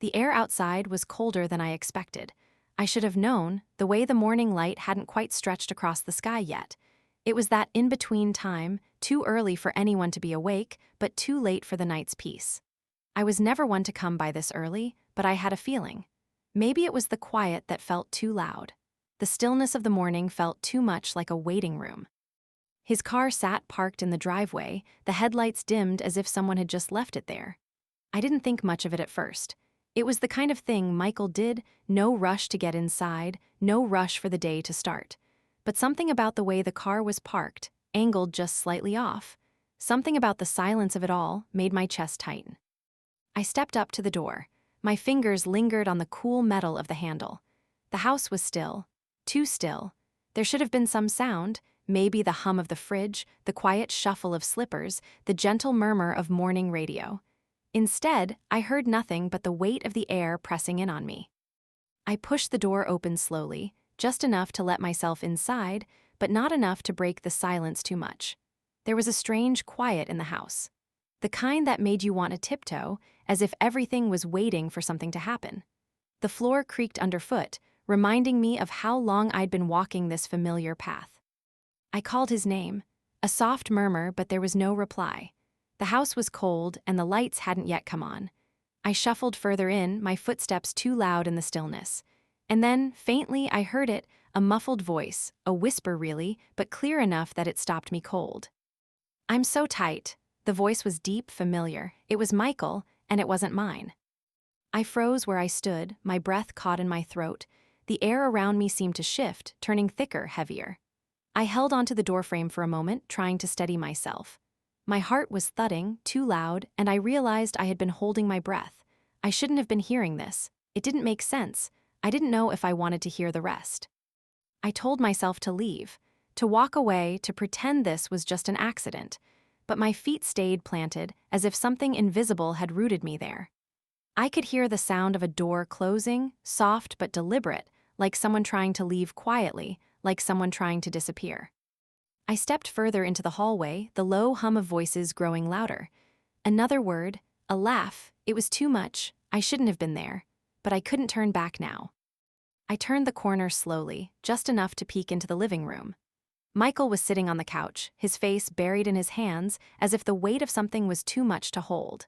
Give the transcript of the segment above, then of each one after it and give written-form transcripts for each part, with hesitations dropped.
The air outside was colder than I expected. I should have known, the way the morning light hadn't quite stretched across the sky yet. It was that in-between time, too early for anyone to be awake, but too late for the night's peace. I was never one to come by this early, but I had a feeling. Maybe it was the quiet that felt too loud. The stillness of the morning felt too much like a waiting room. His car sat parked in the driveway, the headlights dimmed as if someone had just left it there. I didn't think much of it at first. It was the kind of thing Michael did, no rush to get inside, no rush for the day to start. But something about the way the car was parked, angled just slightly off, something about the silence of it all made my chest tighten. I stepped up to the door. My fingers lingered on the cool metal of the handle. The house was still, too still. There should have been some sound, maybe the hum of the fridge, the quiet shuffle of slippers, the gentle murmur of morning radio. Instead, I heard nothing but the weight of the air pressing in on me. I pushed the door open slowly, just enough to let myself inside, but not enough to break the silence too much. There was a strange quiet in the house. The kind that made you want to tiptoe, as if everything was waiting for something to happen. The floor creaked underfoot, reminding me of how long I'd been walking this familiar path. I called his name, a soft murmur, but there was no reply. The house was cold, and the lights hadn't yet come on. I shuffled further in, my footsteps too loud in the stillness. And then, faintly, I heard it, a muffled voice, a whisper really, but clear enough that it stopped me cold. "I'm so tight." The voice was deep, familiar. It was Michael, and it wasn't mine. I froze where I stood, my breath caught in my throat. The air around me seemed to shift, turning thicker, heavier. I held onto the doorframe for a moment, trying to steady myself. My heart was thudding, too loud, and I realized I had been holding my breath. I shouldn't have been hearing this. It didn't make sense. I didn't know if I wanted to hear the rest. I told myself to leave, to walk away, to pretend this was just an accident. But my feet stayed planted, as if something invisible had rooted me there. I could hear the sound of a door closing, soft but deliberate, like someone trying to leave quietly, like someone trying to disappear. I stepped further into the hallway, the low hum of voices growing louder. Another word, a laugh. It was too much. I shouldn't have been there. But I couldn't turn back now. I turned the corner slowly, just enough to peek into the living room. Michael was sitting on the couch, his face buried in his hands, as if the weight of something was too much to hold.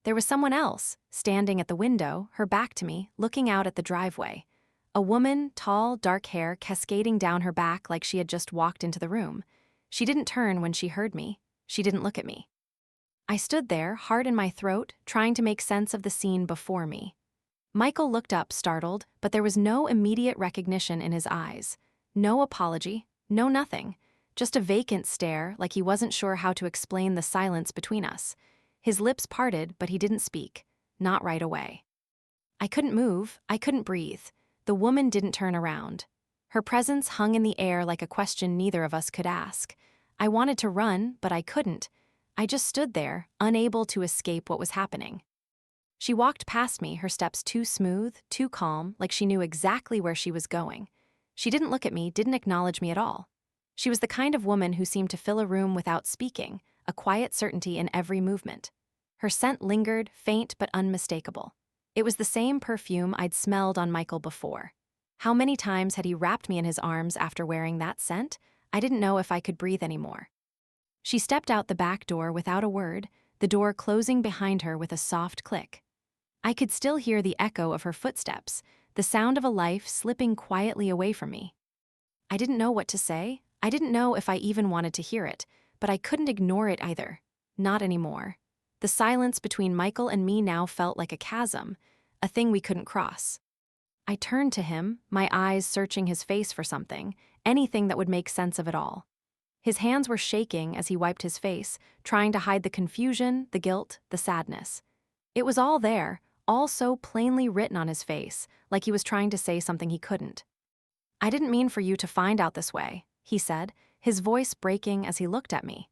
There was someone else, standing at the window, her back to me, looking out at the driveway. A woman, tall, dark hair cascading down her back like she had just walked into the room. She didn't turn when she heard me. She didn't look at me. I stood there, heart in my throat, trying to make sense of the scene before me. Michael looked up, startled, but there was no immediate recognition in his eyes. No apology, no nothing. Just a vacant stare, like he wasn't sure how to explain the silence between us. His lips parted, but he didn't speak. Not right away. I couldn't move, I couldn't breathe. The woman didn't turn around. Her presence hung in the air like a question neither of us could ask. I wanted to run, but I couldn't. I just stood there, unable to escape what was happening. She walked past me, her steps too smooth, too calm, like she knew exactly where she was going. She didn't look at me, didn't acknowledge me at all. She was the kind of woman who seemed to fill a room without speaking, a quiet certainty in every movement. Her scent lingered, faint but unmistakable. It was the same perfume I'd smelled on Michael before. How many times had he wrapped me in his arms after wearing that scent? I didn't know if I could breathe anymore. She stepped out the back door without a word, the door closing behind her with a soft click. I could still hear the echo of her footsteps, the sound of a life slipping quietly away from me. I didn't know what to say. I didn't know if I even wanted to hear it, but I couldn't ignore it either. Not anymore. The silence between Michael and me now felt like a chasm, a thing we couldn't cross. I turned to him, my eyes searching his face for something, anything that would make sense of it all. His hands were shaking as he wiped his face, trying to hide the confusion, the guilt, the sadness. It was all there, all so plainly written on his face, like he was trying to say something he couldn't. "I didn't mean for you to find out this way," he said, his voice breaking as he looked at me.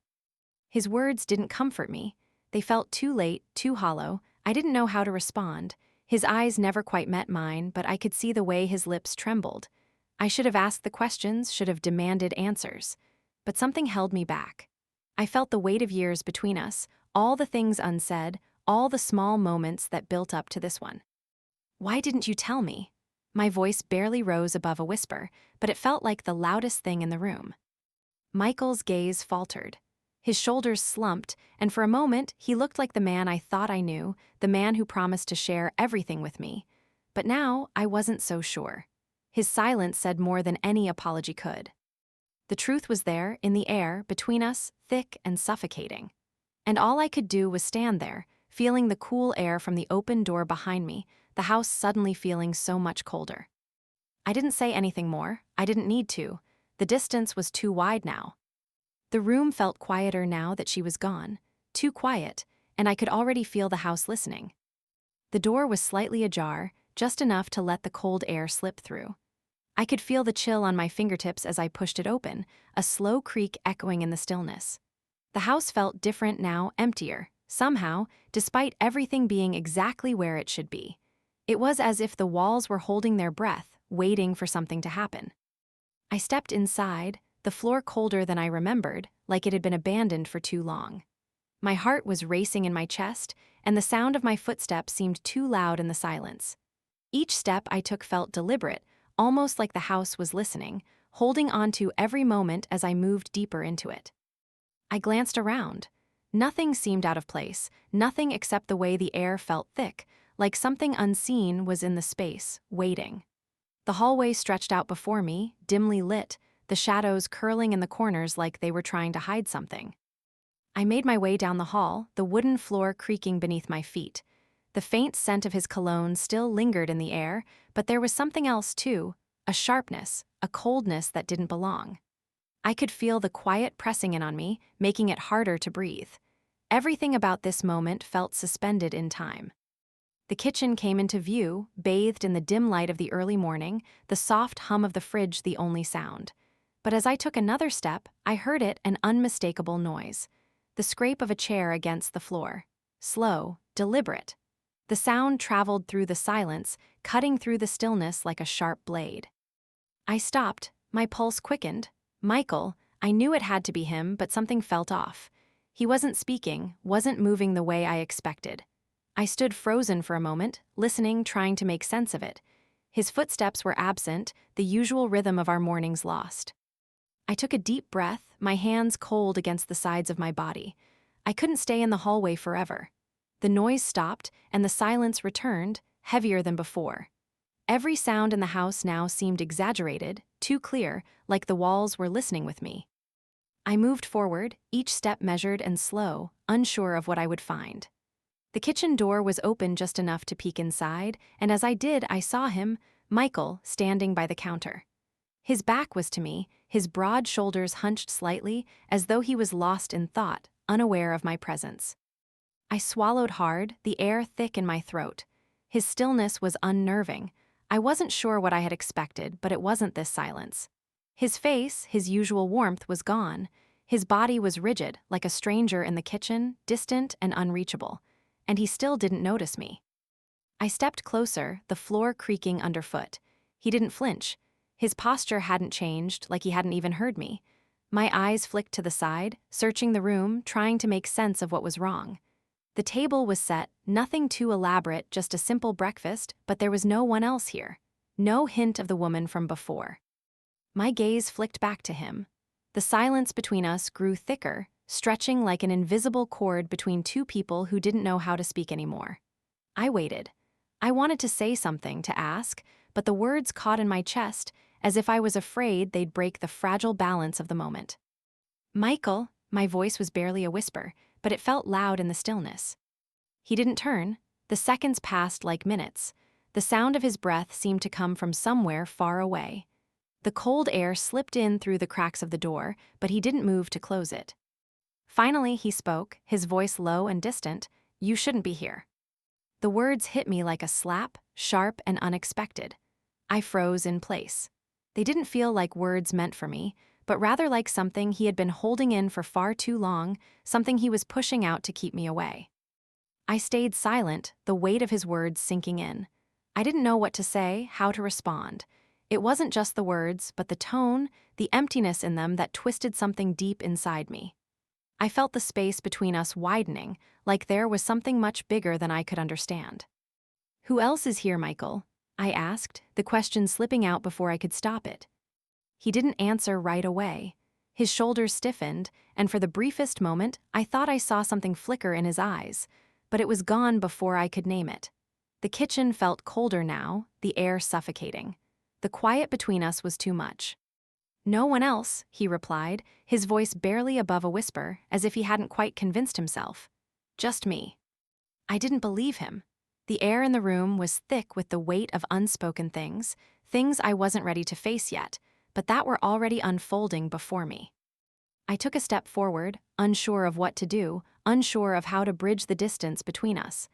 His words didn't comfort me. They felt too late, too hollow. I didn't know how to respond. His eyes never quite met mine, but I could see the way his lips trembled. I should have asked the questions, should have demanded answers. But something held me back. I felt the weight of years between us, all the things unsaid, all the small moments that built up to this one. Why didn't you tell me? My voice barely rose above a whisper, but it felt like the loudest thing in the room. Michael's gaze faltered. His shoulders slumped, and for a moment he looked like the man I thought I knew, the man who promised to share everything with me. But now I wasn't so sure. His silence said more than any apology could. The truth was there, in the air, between us, thick and suffocating. And all I could do was stand there, feeling the cool air from the open door behind me, the house suddenly feeling so much colder. I didn't say anything more. I didn't need to. The distance was too wide now. The room felt quieter now that she was gone, too quiet, and I could already feel the house listening. The door was slightly ajar, just enough to let the cold air slip through. I could feel the chill on my fingertips as I pushed it open, a slow creak echoing in the stillness. The house felt different now, emptier, somehow, despite everything being exactly where it should be. It was as if the walls were holding their breath, waiting for something to happen. I stepped inside, the floor colder than I remembered, like it had been abandoned for too long. My heart was racing in my chest, and the sound of my footsteps seemed too loud in the silence. Each step I took felt deliberate, almost like the house was listening, holding on to every moment as I moved deeper into it. I glanced around. Nothing seemed out of place, nothing except the way the air felt thick, like something unseen was in the space, waiting. The hallway stretched out before me, dimly lit, the shadows curling in the corners like they were trying to hide something. I made my way down the hall, the wooden floor creaking beneath my feet. The faint scent of his cologne still lingered in the air, but there was something else too, a sharpness, a coldness that didn't belong. I could feel the quiet pressing in on me, making it harder to breathe. Everything about this moment felt suspended in time. The kitchen came into view, bathed in the dim light of the early morning, the soft hum of the fridge the only sound. But as I took another step, I heard it, an unmistakable noise. The scrape of a chair against the floor. Slow, deliberate. The sound traveled through the silence, cutting through the stillness like a sharp blade. I stopped, my pulse quickened. Michael, I knew it had to be him, but something felt off. He wasn't speaking, wasn't moving the way I expected. I stood frozen for a moment, listening, trying to make sense of it. His footsteps were absent, the usual rhythm of our mornings lost. I took a deep breath, my hands cold against the sides of my body. I couldn't stay in the hallway forever. The noise stopped, and the silence returned, heavier than before. Every sound in the house now seemed exaggerated, too clear, like the walls were listening with me. I moved forward, each step measured and slow, unsure of what I would find. The kitchen door was open just enough to peek inside, and as I did, I saw him, Michael, standing by the counter. His back was to me, his broad shoulders hunched slightly, as though he was lost in thought, unaware of my presence. I swallowed hard, the air thick in my throat. His stillness was unnerving. I wasn't sure what I had expected, but it wasn't this silence. His face, his usual warmth, was gone. His body was rigid, like a stranger in the kitchen, distant and unreachable. And he still didn't notice me. I stepped closer, the floor creaking underfoot. He didn't flinch. His posture hadn't changed, like he hadn't even heard me. My eyes flicked to the side, searching the room, trying to make sense of what was wrong. The table was set, nothing too elaborate, just a simple breakfast, but there was no one else here. No hint of the woman from before. My gaze flicked back to him. The silence between us grew thicker, stretching like an invisible cord between two people who didn't know how to speak anymore. I waited. I wanted to say something, to ask, but the words caught in my chest, as if I was afraid they'd break the fragile balance of the moment. Michael, my voice was barely a whisper, but it felt loud in the stillness. He didn't turn. The seconds passed like minutes. The sound of his breath seemed to come from somewhere far away. The cold air slipped in through the cracks of the door, but he didn't move to close it. Finally, he spoke, his voice low and distant. "You shouldn't be here." The words hit me like a slap, sharp and unexpected. I froze in place. They didn't feel like words meant for me, but rather like something he had been holding in for far too long, something he was pushing out to keep me away. I stayed silent, the weight of his words sinking in. I didn't know what to say, how to respond. It wasn't just the words, but the tone, the emptiness in them that twisted something deep inside me. I felt the space between us widening, like there was something much bigger than I could understand. "Who else is here, Michael?" I asked, the question slipping out before I could stop it. He didn't answer right away. His shoulders stiffened, and for the briefest moment, I thought I saw something flicker in his eyes, but it was gone before I could name it. The kitchen felt colder now, the air suffocating. The quiet between us was too much. "No one else," he replied, his voice barely above a whisper, as if he hadn't quite convinced himself. "Just me." I didn't believe him. The air in the room was thick with the weight of unspoken things I wasn't ready to face yet, but that were already unfolding before me. I took a step forward, unsure of what to do, unsure of how to bridge the distance between us.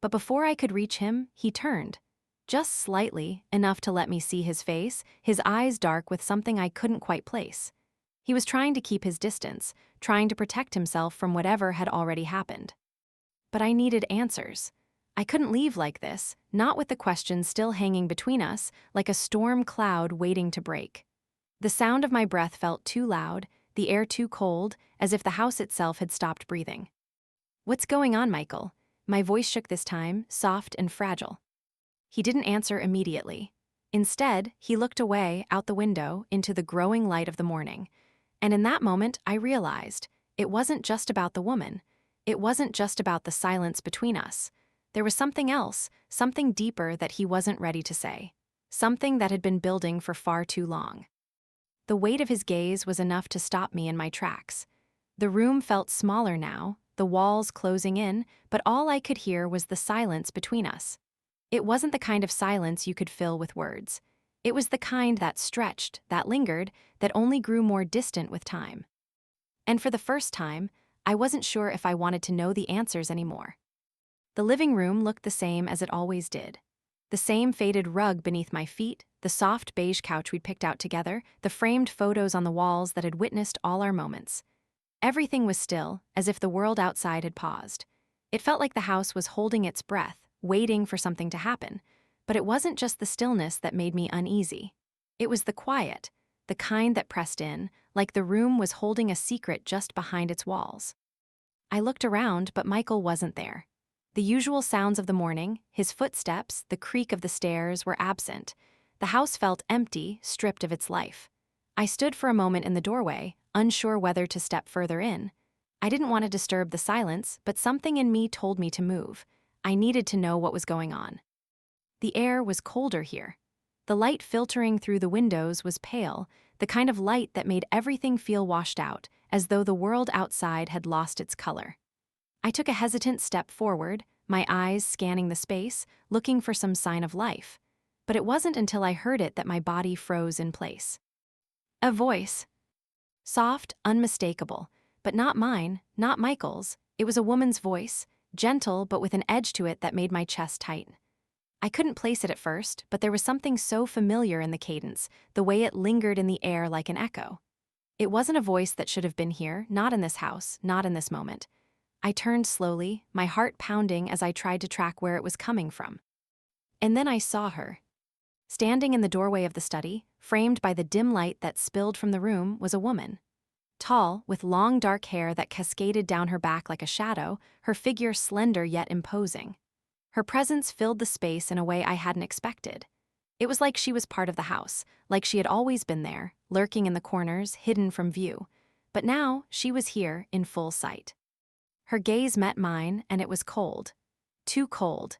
But before I could reach him, he turned. Just slightly, enough to let me see his face, his eyes dark with something I couldn't quite place. He was trying to keep his distance, trying to protect himself from whatever had already happened. But I needed answers. I couldn't leave like this, not with the questions still hanging between us, like a storm cloud waiting to break. The sound of my breath felt too loud, the air too cold, as if the house itself had stopped breathing. "What's going on, Michael?" My voice shook this time, soft and fragile. He didn't answer immediately. Instead, he looked away, out the window, into the growing light of the morning. And in that moment, I realized it wasn't just about the woman. It wasn't just about the silence between us. There was something else, something deeper that he wasn't ready to say. Something that had been building for far too long. The weight of his gaze was enough to stop me in my tracks. The room felt smaller now, the walls closing in, but all I could hear was the silence between us. It wasn't the kind of silence you could fill with words. It was the kind that stretched, that lingered, that only grew more distant with time. And for the first time, I wasn't sure if I wanted to know the answers anymore. The living room looked the same as it always did. The same faded rug beneath my feet, the soft beige couch we'd picked out together, the framed photos on the walls that had witnessed all our moments. Everything was still, as if the world outside had paused. It felt like the house was holding its breath, waiting for something to happen. But it wasn't just the stillness that made me uneasy. It was the quiet, the kind that pressed in, like the room was holding a secret just behind its walls. I looked around, but Michael wasn't there. The usual sounds of the morning, his footsteps, the creak of the stairs, were absent. The house felt empty, stripped of its life. I stood for a moment in the doorway, unsure whether to step further in. I didn't want to disturb the silence, but something in me told me to move. I needed to know what was going on. The air was colder here. The light filtering through the windows was pale, the kind of light that made everything feel washed out, as though the world outside had lost its color. I took a hesitant step forward, my eyes scanning the space, looking for some sign of life. But it wasn't until I heard it that my body froze in place. A voice. Soft, unmistakable, but not mine, not Michael's. It was a woman's voice, gentle but with an edge to it that made my chest tighten. I couldn't place it at first, but there was something so familiar in the cadence, the way it lingered in the air like an echo. It wasn't a voice that should have been here, not in this house, not in this moment. I turned slowly, my heart pounding as I tried to track where it was coming from. And then I saw her. Standing in the doorway of the study, framed by the dim light that spilled from the room, was a woman. Tall, with long dark hair that cascaded down her back like a shadow, her figure slender yet imposing. Her presence filled the space in a way I hadn't expected. It was like she was part of the house, like she had always been there, lurking in the corners, hidden from view. But now, she was here, in full sight. Her gaze met mine, and it was cold. Too cold.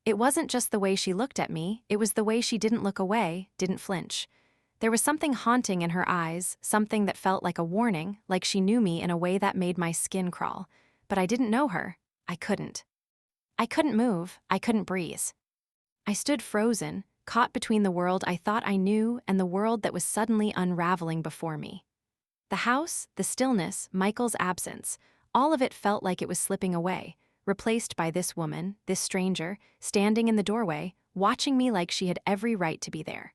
It wasn't just the way she looked at me, it was the way she didn't look away, didn't flinch. There was something haunting in her eyes, something that felt like a warning, like she knew me in a way that made my skin crawl. But I didn't know her. I couldn't. I couldn't move, I couldn't breathe. I stood frozen, caught between the world I thought I knew and the world that was suddenly unraveling before me. The house, the stillness, Michael's absence, all of it felt like it was slipping away, replaced by this woman, this stranger, standing in the doorway, watching me like she had every right to be there.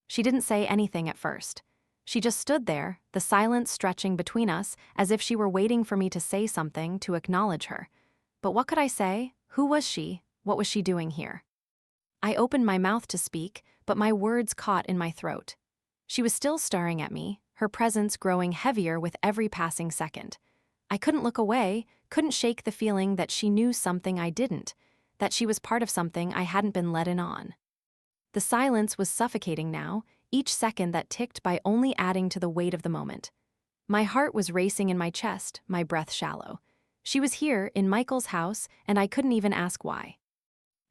She didn't say anything at first. She just stood there, the silence stretching between us, as if she were waiting for me to say something, to acknowledge her. But what could I say? Who was she? What was she doing here? I opened my mouth to speak, but my words caught in my throat. She was still staring at me, her presence growing heavier with every passing second. I couldn't look away, couldn't shake the feeling that she knew something I didn't, that she was part of something I hadn't been let in on. The silence was suffocating now, each second that ticked by only adding to the weight of the moment. My heart was racing in my chest, my breath shallow. She was here, in Michael's house, and I couldn't even ask why.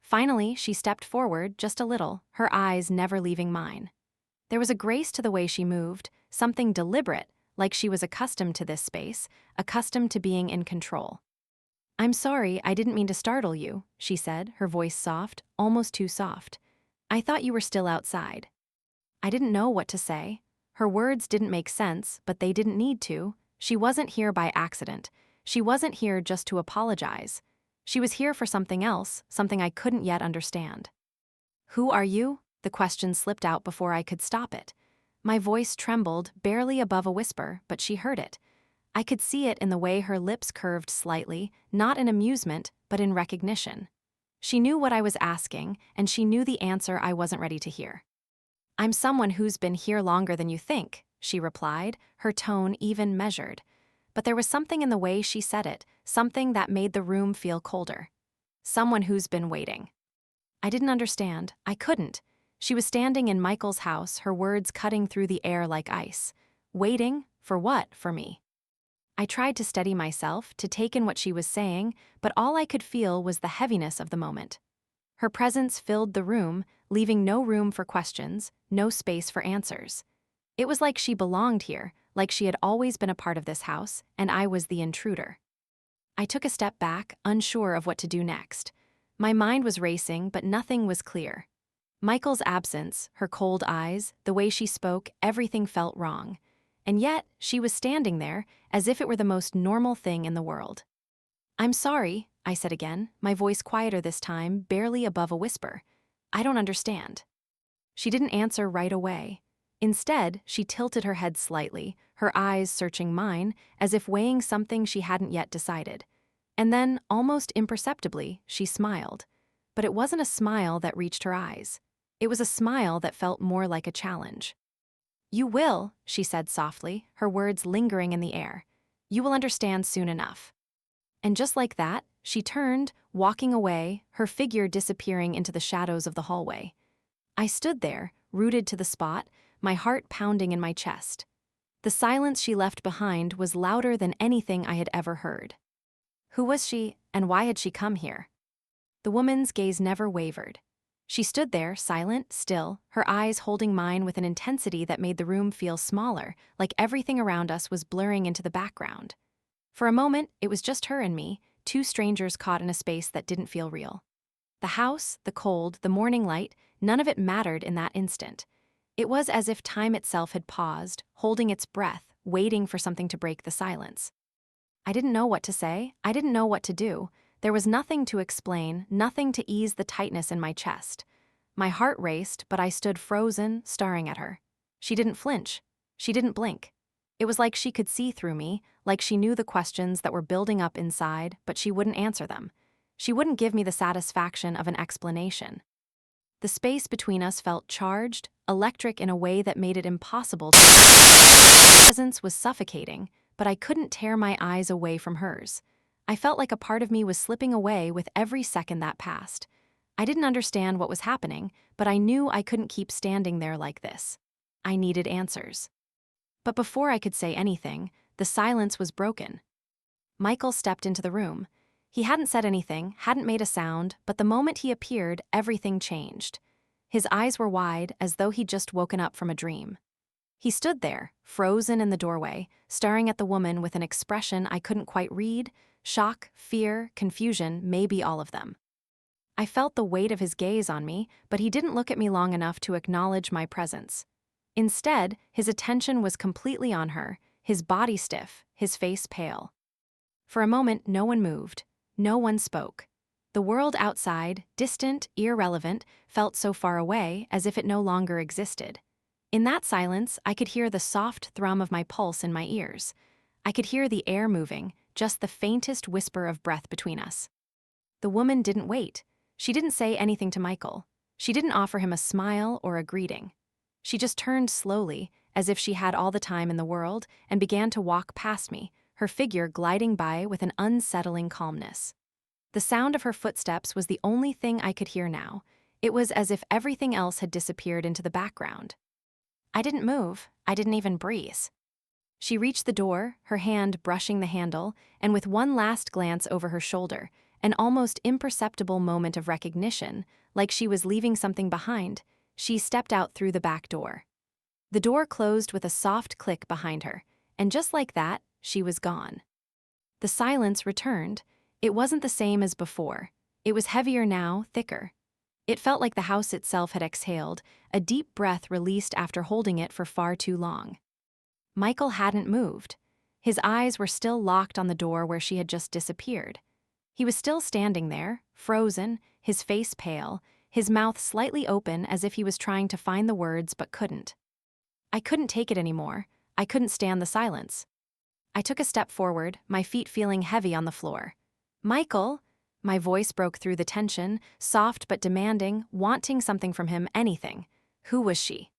Finally, she stepped forward, just a little, her eyes never leaving mine. There was a grace to the way she moved, something deliberate, like she was accustomed to this space, accustomed to being in control. "I'm sorry, I didn't mean to startle you," she said, her voice soft, almost too soft. "I thought you were still outside." I didn't know what to say. Her words didn't make sense, but they didn't need to. She wasn't here by accident. She wasn't here just to apologize. She was here for something else, something I couldn't yet understand. "Who are you?" The question slipped out before I could stop it. My voice trembled, barely above a whisper, but she heard it. I could see it in the way her lips curved slightly, not in amusement, but in recognition. She knew what I was asking, and she knew the answer I wasn't ready to hear. "I'm someone who's been here longer than you think," she replied, her tone even measured. But there was something in the way she said it, something that made the room feel colder. "Someone who's been waiting." I didn't understand. I couldn't. She was standing in Michael's house, her words cutting through the air like ice. Waiting? For what, for me? I tried to steady myself, to take in what she was saying, but all I could feel was the heaviness of the moment. Her presence filled the room, leaving no room for questions, no space for answers. It was like she belonged here, like she had always been a part of this house, and I was the intruder. I took a step back, unsure of what to do next. My mind was racing, but nothing was clear. Michael's absence, her cold eyes, the way she spoke, everything felt wrong. And yet, she was standing there, as if it were the most normal thing in the world. "I'm sorry," I said again, my voice quieter this time, barely above a whisper. "I don't understand." She didn't answer right away. Instead, she tilted her head slightly, her eyes searching mine, as if weighing something she hadn't yet decided. And then, almost imperceptibly, she smiled. But it wasn't a smile that reached her eyes. It was a smile that felt more like a challenge. "You will," she said softly, her words lingering in the air. "You will understand soon enough." And just like that, she turned, walking away, her figure disappearing into the shadows of the hallway. I stood there, rooted to the spot, my heart pounding in my chest. The silence she left behind was louder than anything I had ever heard. Who was she, and why had she come here? The woman's gaze never wavered. She stood there, silent, still, her eyes holding mine with an intensity that made the room feel smaller, like everything around us was blurring into the background. For a moment, it was just her and me, two strangers caught in a space that didn't feel real. The house, the cold, the morning light, none of it mattered in that instant. It was as if time itself had paused, holding its breath, waiting for something to break the silence. I didn't know what to say, I didn't know what to do. There was nothing to explain, nothing to ease the tightness in my chest. My heart raced, but I stood frozen, staring at her. She didn't flinch. She didn't blink. It was like she could see through me, like she knew the questions that were building up inside, but she wouldn't answer them. She wouldn't give me the satisfaction of an explanation. The space between us felt charged, electric in a way that made it impossible to. Her presence was suffocating, but I couldn't tear my eyes away from hers. I felt like a part of me was slipping away with every second that passed. I didn't understand what was happening, but I knew I couldn't keep standing there like this. I needed answers. But before I could say anything, the silence was broken. Michael stepped into the room. He hadn't said anything, hadn't made a sound, but the moment he appeared, everything changed. His eyes were wide, as though he'd just woken up from a dream. He stood there, frozen in the doorway, staring at the woman with an expression I couldn't quite read: shock, fear, confusion, maybe all of them. I felt the weight of his gaze on me, but he didn't look at me long enough to acknowledge my presence. Instead, his attention was completely on her, his body stiff, his face pale. For a moment, no one moved. No one spoke. The world outside, distant, irrelevant, felt so far away, as if it no longer existed. In that silence, I could hear the soft thrum of my pulse in my ears. I could hear the air moving, just the faintest whisper of breath between us. The woman didn't wait. She didn't say anything to Michael. She didn't offer him a smile or a greeting. She just turned slowly, as if she had all the time in the world, and began to walk past me, her figure gliding by with an unsettling calmness. The sound of her footsteps was the only thing I could hear now. It was as if everything else had disappeared into the background. I didn't move. I didn't even breathe. She reached the door, her hand brushing the handle, and with one last glance over her shoulder, an almost imperceptible moment of recognition, like she was leaving something behind, she stepped out through the back door. The door closed with a soft click behind her, and just like that, she was gone. The silence returned. It wasn't the same as before. It was heavier now, thicker. It felt like the house itself had exhaled, a deep breath released after holding it for far too long. Michael hadn't moved. His eyes were still locked on the door where she had just disappeared. He was still standing there, frozen, his face pale, his mouth slightly open as if he was trying to find the words but couldn't. I couldn't take it anymore. I couldn't stand the silence. I took a step forward, my feet feeling heavy on the floor. "Michael!" My voice broke through the tension, soft but demanding, wanting something from him, anything. Who was she?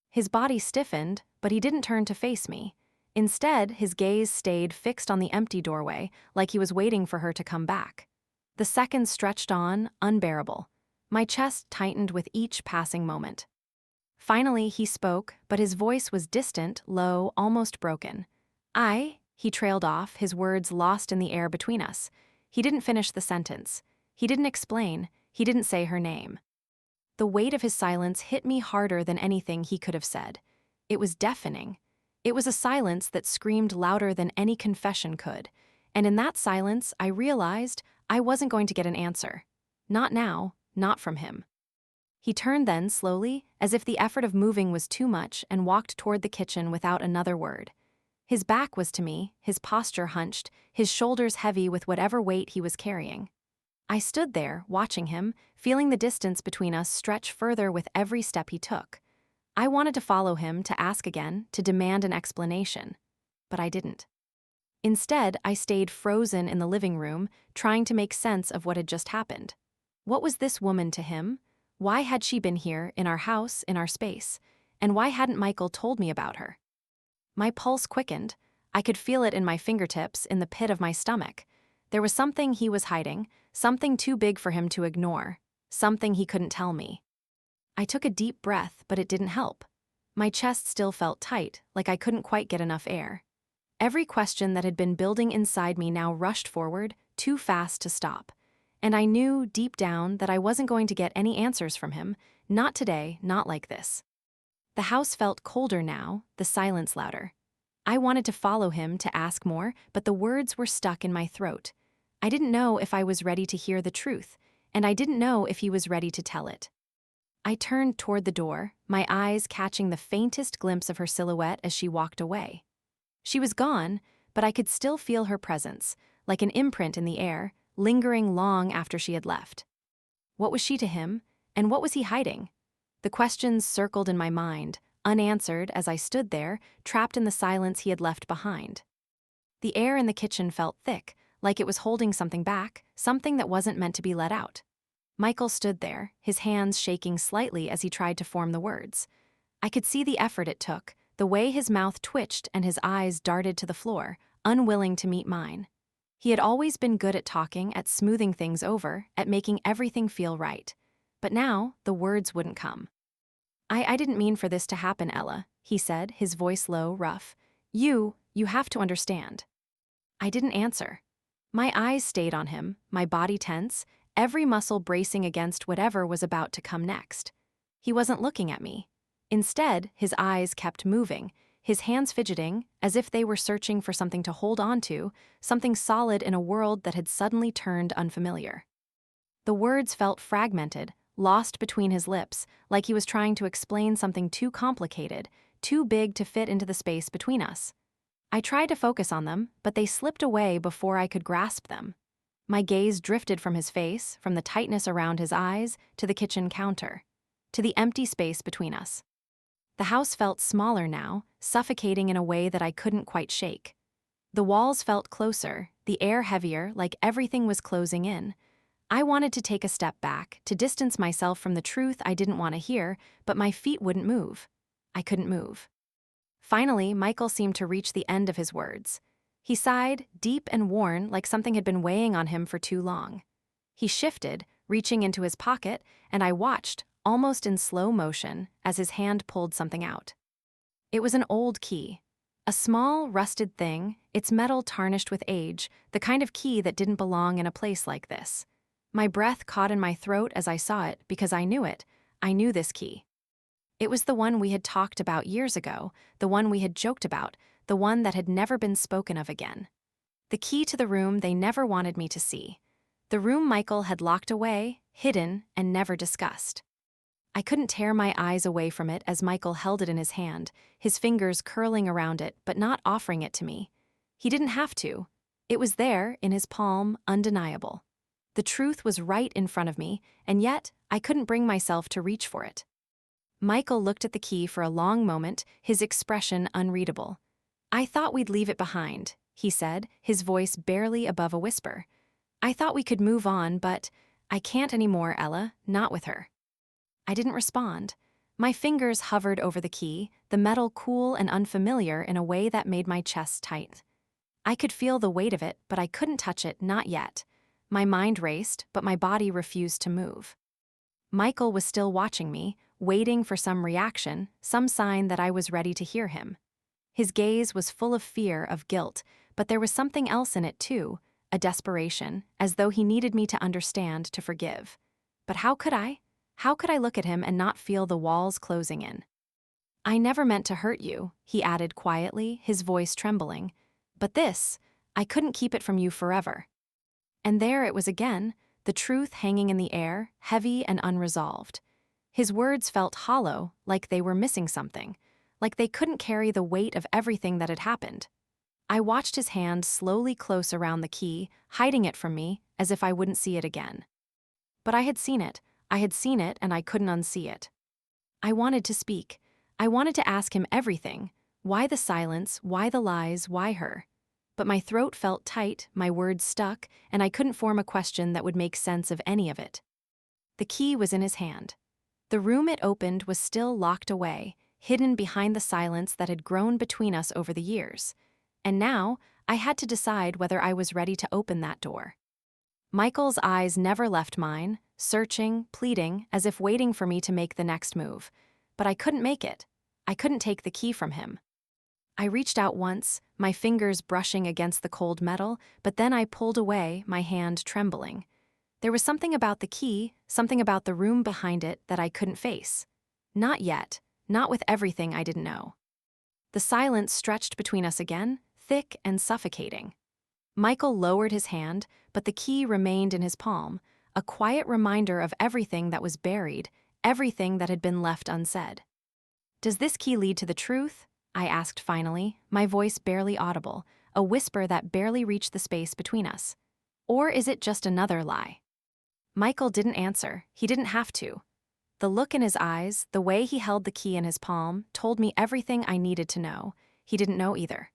His body stiffened, but he didn't turn to face me. Instead, his gaze stayed fixed on the empty doorway, like he was waiting for her to come back. The seconds stretched on, unbearable. My chest tightened with each passing moment. Finally, he spoke, but his voice was distant, low, almost broken. He trailed off, his words lost in the air between us. He didn't finish the sentence. He didn't explain. He didn't say her name. The weight of his silence hit me harder than anything he could have said. It was deafening. It was a silence that screamed louder than any confession could. And in that silence, I realized I wasn't going to get an answer. Not now, not from him. He turned then, slowly, as if the effort of moving was too much, and walked toward the kitchen without another word. His back was to me, his posture hunched, his shoulders heavy with whatever weight he was carrying. I stood there, watching him, feeling the distance between us stretch further with every step he took. I wanted to follow him, to ask again, to demand an explanation. But I didn't. Instead, I stayed frozen in the living room, trying to make sense of what had just happened. What was this woman to him? Why had she been here, in our house, in our space? And why hadn't Michael told me about her? My pulse quickened. I could feel it in my fingertips, in the pit of my stomach. There was something he was hiding, something too big for him to ignore, something he couldn't tell me. I took a deep breath, but it didn't help. My chest still felt tight, like I couldn't quite get enough air. Every question that had been building inside me now rushed forward, too fast to stop. And I knew, deep down, that I wasn't going to get any answers from him, not today, not like this. The house felt colder now, the silence louder. I wanted to follow him, to ask more, but the words were stuck in my throat. I didn't know if I was ready to hear the truth, and I didn't know if he was ready to tell it. I turned toward the door, my eyes catching the faintest glimpse of her silhouette as she walked away. She was gone, but I could still feel her presence, like an imprint in the air, lingering long after she had left. What was she to him, and what was he hiding? The questions circled in my mind, unanswered as I stood there, trapped in the silence he had left behind. The air in the kitchen felt thick, like it was holding something back, something that wasn't meant to be let out. Michael stood there, his hands shaking slightly as he tried to form the words. I could see the effort it took, the way his mouth twitched and his eyes darted to the floor, unwilling to meet mine. He had always been good at talking, at smoothing things over, at making everything feel right. But now, the words wouldn't come. I didn't mean for this to happen, Ella, he said, his voice low, rough. You have to understand. I didn't answer. My eyes stayed on him, my body tense, every muscle bracing against whatever was about to come next. He wasn't looking at me. Instead, his eyes kept moving, his hands fidgeting, as if they were searching for something to hold on to, something solid in a world that had suddenly turned unfamiliar. The words felt fragmented, lost between his lips, like he was trying to explain something too complicated, too big to fit into the space between us. I tried to focus on them, but they slipped away before I could grasp them. My gaze drifted from his face, from the tightness around his eyes, to the kitchen counter, to the empty space between us. The house felt smaller now, suffocating in a way that I couldn't quite shake. The walls felt closer, the air heavier, like everything was closing in. I wanted to take a step back, to distance myself from the truth I didn't want to hear, but my feet wouldn't move. I couldn't move. Finally, Michael seemed to reach the end of his words. He sighed, deep and worn, like something had been weighing on him for too long. He shifted, reaching into his pocket, and I watched, almost in slow motion, as his hand pulled something out. It was an old key. A small, rusted thing, its metal tarnished with age, the kind of key that didn't belong in a place like this. My breath caught in my throat as I saw it because I knew it. I knew this key. It was the one we had talked about years ago, the one we had joked about, the one that had never been spoken of again. The key to the room they never wanted me to see. The room Michael had locked away, hidden, and never discussed. I couldn't tear my eyes away from it as Michael held it in his hand, his fingers curling around it but not offering it to me. He didn't have to. It was there, in his palm, undeniable. The truth was right in front of me, and yet I couldn't bring myself to reach for it. Michael looked at the key for a long moment, his expression unreadable. "I thought we'd leave it behind," he said, his voice barely above a whisper. "I thought we could move on, but I can't anymore, Ella, not with her." I didn't respond. My fingers hovered over the key, the metal cool and unfamiliar in a way that made my chest tight. I could feel the weight of it, but I couldn't touch it, not yet. My mind raced, but my body refused to move. Michael was still watching me, waiting for some reaction, some sign that I was ready to hear him. His gaze was full of fear, of guilt, but there was something else in it too, a desperation, as though he needed me to understand, to forgive. But how could I? How could I look at him and not feel the walls closing in? "I never meant to hurt you," he added quietly, his voice trembling. "But this, I couldn't keep it from you forever." And there it was again, the truth hanging in the air, heavy and unresolved. His words felt hollow, like they were missing something, like they couldn't carry the weight of everything that had happened. I watched his hand slowly close around the key, hiding it from me, as if I wouldn't see it again. But I had seen it, and I couldn't unsee it. I wanted to speak. I wanted to ask him everything. Why the silence, why the lies, why her? But my throat felt tight, my words stuck, and I couldn't form a question that would make sense of any of it. The key was in his hand. The room it opened was still locked away, hidden behind the silence that had grown between us over the years. And now, I had to decide whether I was ready to open that door. Michael's eyes never left mine, searching, pleading, as if waiting for me to make the next move. But I couldn't make it. I couldn't take the key from him. I reached out once, my fingers brushing against the cold metal, but then I pulled away, my hand trembling. There was something about the key, something about the room behind it that I couldn't face. Not yet, not with everything I didn't know. The silence stretched between us again, thick and suffocating. Michael lowered his hand, but the key remained in his palm, a quiet reminder of everything that was buried, everything that had been left unsaid. "Does this key lead to the truth?" I asked finally, my voice barely audible, a whisper that barely reached the space between us. "Or is it just another lie?" Michael didn't answer. He didn't have to. The look in his eyes, the way he held the key in his palm, told me everything I needed to know. He didn't know either.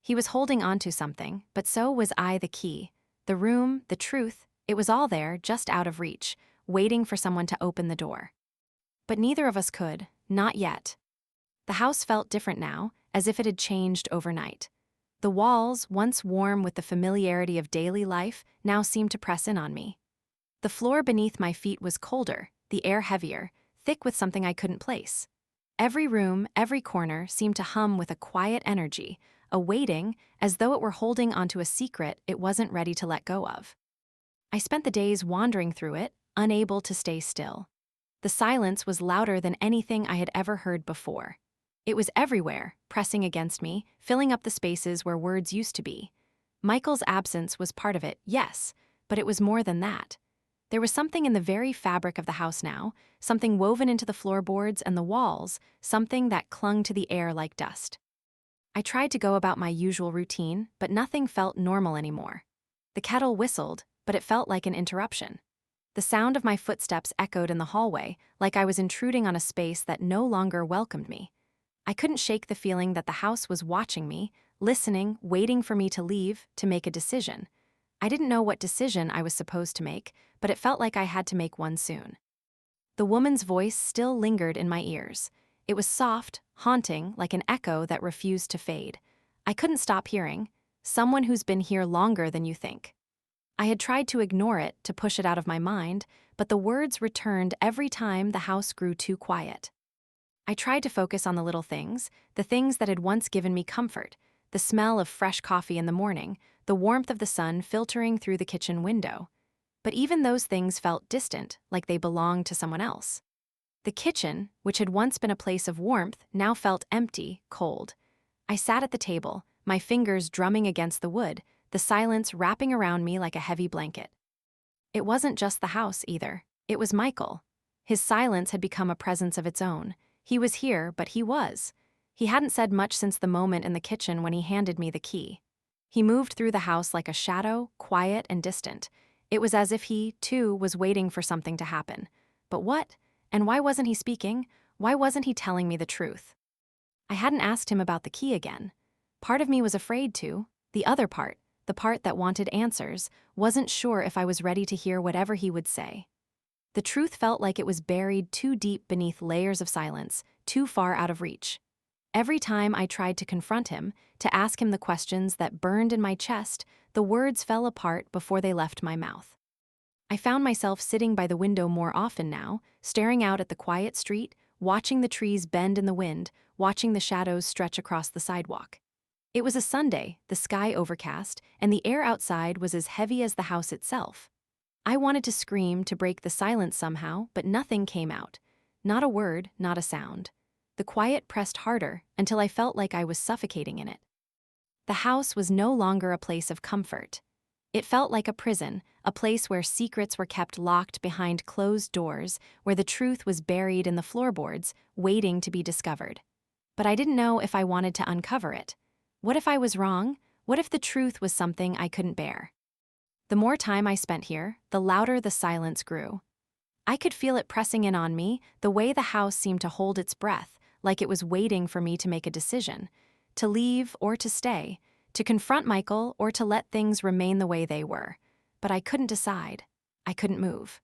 He was holding on to something, but so was I. The key, the room, the truth, it was all there, just out of reach, waiting for someone to open the door. But neither of us could, not yet. The house felt different now, as if it had changed overnight. The walls, once warm with the familiarity of daily life, now seemed to press in on me. The floor beneath my feet was colder, the air heavier, thick with something I couldn't place. Every room, every corner seemed to hum with a quiet energy, a waiting, as though it were holding onto a secret it wasn't ready to let go of. I spent the days wandering through it, unable to stay still. The silence was louder than anything I had ever heard before. It was everywhere, pressing against me, filling up the spaces where words used to be. Michael's absence was part of it, yes, but it was more than that. There was something in the very fabric of the house now, something woven into the floorboards and the walls, something that clung to the air like dust. I tried to go about my usual routine, but nothing felt normal anymore. The kettle whistled, but it felt like an interruption. The sound of my footsteps echoed in the hallway, like I was intruding on a space that no longer welcomed me. I couldn't shake the feeling that the house was watching me, listening, waiting for me to leave, to make a decision. I didn't know what decision I was supposed to make, but it felt like I had to make one soon. The woman's voice still lingered in my ears. It was soft, haunting, like an echo that refused to fade. I couldn't stop hearing. "Someone who's been here longer than you think." I had tried to ignore it, to push it out of my mind, but the words returned every time the house grew too quiet. I tried to focus on the little things, the things that had once given me comfort, the smell of fresh coffee in the morning, the warmth of the sun filtering through the kitchen window. But even those things felt distant, like they belonged to someone else. The kitchen, which had once been a place of warmth, now felt empty, cold. I sat at the table, my fingers drumming against the wood, the silence wrapping around me like a heavy blanket. It wasn't just the house, either. It was Michael. His silence had become a presence of its own. He was here, but he was. He hadn't said much since the moment in the kitchen when he handed me the key. He moved through the house like a shadow, quiet and distant. It was as if he, too, was waiting for something to happen. But what? And why wasn't he speaking? Why wasn't he telling me the truth? I hadn't asked him about the key again. Part of me was afraid to. The other part, the part that wanted answers, wasn't sure if I was ready to hear whatever he would say. The truth felt like it was buried too deep beneath layers of silence, too far out of reach. Every time I tried to confront him, to ask him the questions that burned in my chest, the words fell apart before they left my mouth. I found myself sitting by the window more often now, staring out at the quiet street, watching the trees bend in the wind, watching the shadows stretch across the sidewalk. It was a Sunday, the sky overcast, and the air outside was as heavy as the house itself. I wanted to scream to break the silence somehow, but nothing came out. Not a word, not a sound. The quiet pressed harder until I felt like I was suffocating in it. The house was no longer a place of comfort. It felt like a prison, a place where secrets were kept locked behind closed doors, where the truth was buried in the floorboards, waiting to be discovered. But I didn't know if I wanted to uncover it. What if I was wrong? What if the truth was something I couldn't bear? The more time I spent here, the louder the silence grew. I could feel it pressing in on me, the way the house seemed to hold its breath, like it was waiting for me to make a decision, to leave or to stay, to confront Michael or to let things remain the way they were. But I couldn't decide. I couldn't move.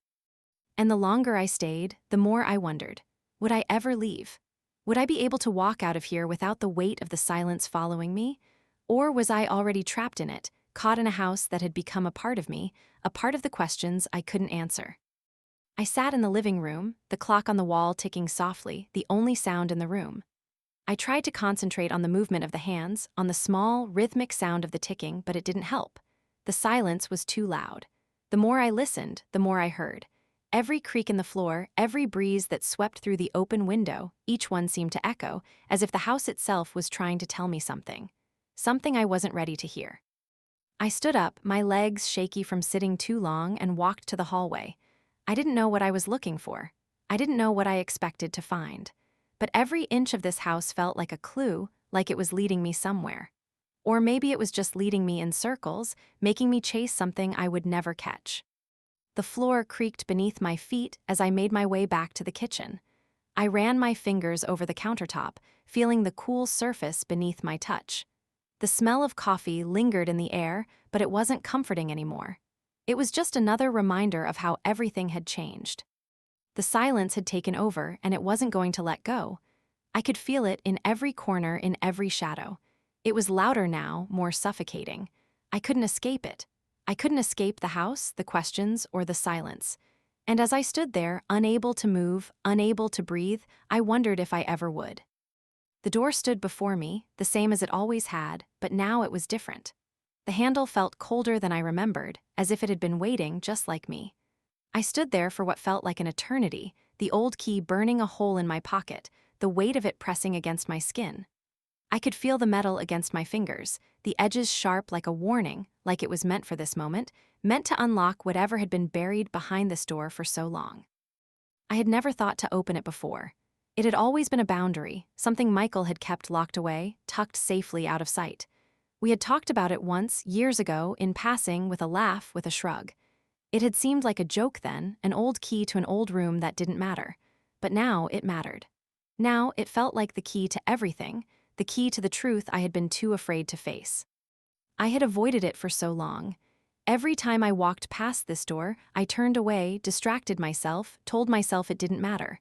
And the longer I stayed, the more I wondered, would I ever leave? Would I be able to walk out of here without the weight of the silence following me? Or was I already trapped in it, caught in a house that had become a part of me, a part of the questions I couldn't answer? I sat in the living room, the clock on the wall ticking softly, the only sound in the room. I tried to concentrate on the movement of the hands, on the small, rhythmic sound of the ticking, but it didn't help. The silence was too loud. The more I listened, the more I heard. Every creak in the floor, every breeze that swept through the open window, each one seemed to echo, as if the house itself was trying to tell me something. Something I wasn't ready to hear. I stood up, my legs shaky from sitting too long, and walked to the hallway. I didn't know what I was looking for. I didn't know what I expected to find. But every inch of this house felt like a clue, like it was leading me somewhere. Or maybe it was just leading me in circles, making me chase something I would never catch. The floor creaked beneath my feet as I made my way back to the kitchen. I ran my fingers over the countertop, feeling the cool surface beneath my touch. The smell of coffee lingered in the air, but it wasn't comforting anymore. It was just another reminder of how everything had changed. The silence had taken over, and it wasn't going to let go. I could feel it in every corner, in every shadow. It was louder now, more suffocating. I couldn't escape it. I couldn't escape the house, the questions, or the silence. And as I stood there, unable to move, unable to breathe, I wondered if I ever would. The door stood before me, the same as it always had, but now it was different. The handle felt colder than I remembered, as if it had been waiting just like me. I stood there for what felt like an eternity, the old key burning a hole in my pocket, the weight of it pressing against my skin. I could feel the metal against my fingers, the edges sharp like a warning, like it was meant for this moment, meant to unlock whatever had been buried behind this door for so long. I had never thought to open it before. It had always been a boundary, something Michael had kept locked away, tucked safely out of sight. We had talked about it once, years ago, in passing, with a laugh, with a shrug. It had seemed like a joke then, an old key to an old room that didn't matter. But now it mattered. Now it felt like the key to everything, the key to the truth I had been too afraid to face. I had avoided it for so long. Every time I walked past this door, I turned away, distracted myself, told myself it didn't matter.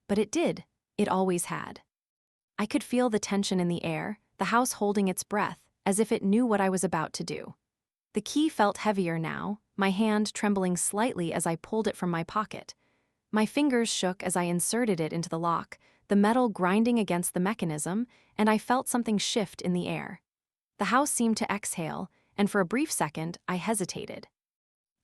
But it did. It always had. I could feel the tension in the air, the house holding its breath, as if it knew what I was about to do. The key felt heavier now, my hand trembling slightly as I pulled it from my pocket. My fingers shook as I inserted it into the lock, the metal grinding against the mechanism, and I felt something shift in the air. The house seemed to exhale, and for a brief second, I hesitated.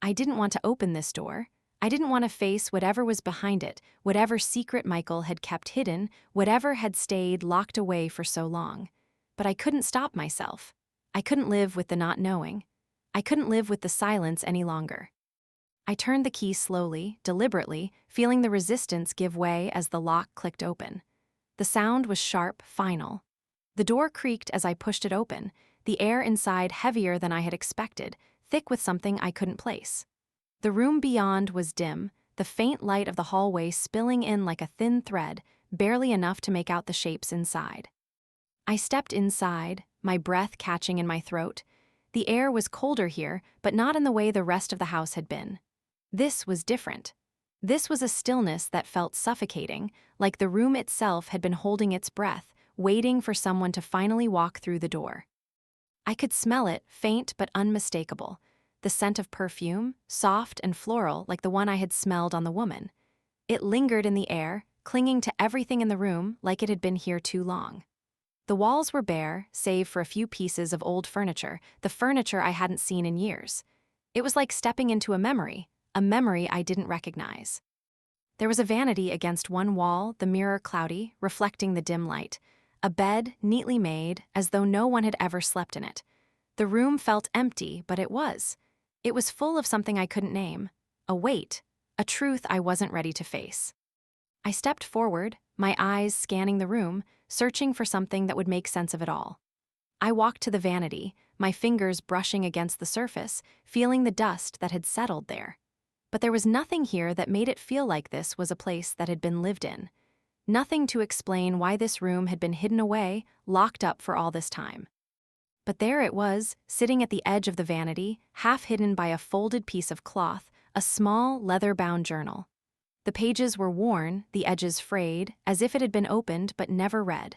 I didn't want to open this door. I didn't want to face whatever was behind it, whatever secret Michael had kept hidden, whatever had stayed locked away for so long. But I couldn't stop myself. I couldn't live with the not knowing. I couldn't live with the silence any longer. I turned the key slowly, deliberately, feeling the resistance give way as the lock clicked open. The sound was sharp, final. The door creaked as I pushed it open, the air inside heavier than I had expected, thick with something I couldn't place. The room beyond was dim, the faint light of the hallway spilling in like a thin thread, barely enough to make out the shapes inside. I stepped inside, my breath catching in my throat. The air was colder here, but not in the way the rest of the house had been. This was different. This was a stillness that felt suffocating, like the room itself had been holding its breath, waiting for someone to finally walk through the door. I could smell it, faint but unmistakable. The scent of perfume, soft and floral like the one I had smelled on the woman. It lingered in the air, clinging to everything in the room like it had been here too long. The walls were bare, save for a few pieces of old furniture, the furniture I hadn't seen in years. It was like stepping into a memory I didn't recognize. There was a vanity against one wall, the mirror cloudy, reflecting the dim light. A bed, neatly made, as though no one had ever slept in it. The room felt empty, but it was. It was full of something I couldn't name. A weight, a truth I wasn't ready to face. I stepped forward, my eyes scanning the room, searching for something that would make sense of it all. I walked to the vanity, my fingers brushing against the surface, feeling the dust that had settled there. But there was nothing here that made it feel like this was a place that had been lived in. Nothing to explain why this room had been hidden away, locked up for all this time. But there it was, sitting at the edge of the vanity, half hidden by a folded piece of cloth, a small, leather-bound journal. The pages were worn, the edges frayed, as if it had been opened but never read.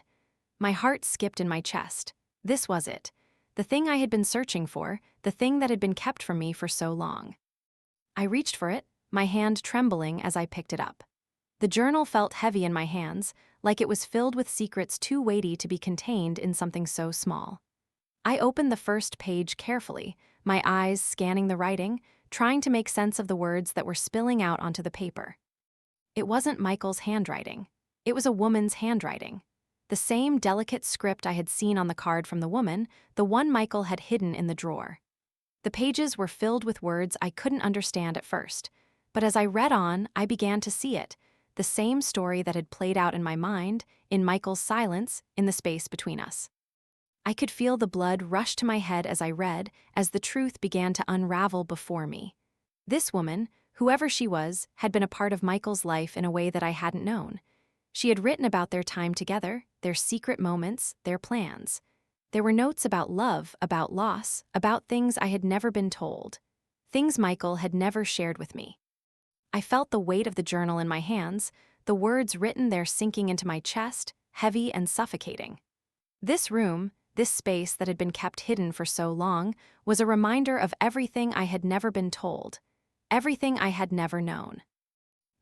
My heart skipped in my chest. This was it. The thing I had been searching for, the thing that had been kept from me for so long. I reached for it, my hand trembling as I picked it up. The journal felt heavy in my hands, like it was filled with secrets too weighty to be contained in something so small. I opened the first page carefully, my eyes scanning the writing, trying to make sense of the words that were spilling out onto the paper. It wasn't Michael's handwriting. It was a woman's handwriting. The same delicate script I had seen on the card from the woman, the one Michael had hidden in the drawer. The pages were filled with words I couldn't understand at first, but as I read on, I began to see it, the same story that had played out in my mind, in Michael's silence, in the space between us. I could feel the blood rush to my head as I read, as the truth began to unravel before me. This woman, whoever she was, had been a part of Michael's life in a way that I hadn't known. She had written about their time together, their secret moments, their plans. There were notes about love, about loss, about things I had never been told. Things Michael had never shared with me. I felt the weight of the journal in my hands, the words written there sinking into my chest, heavy and suffocating. This room, this space that had been kept hidden for so long, was a reminder of everything I had never been told, everything I had never known.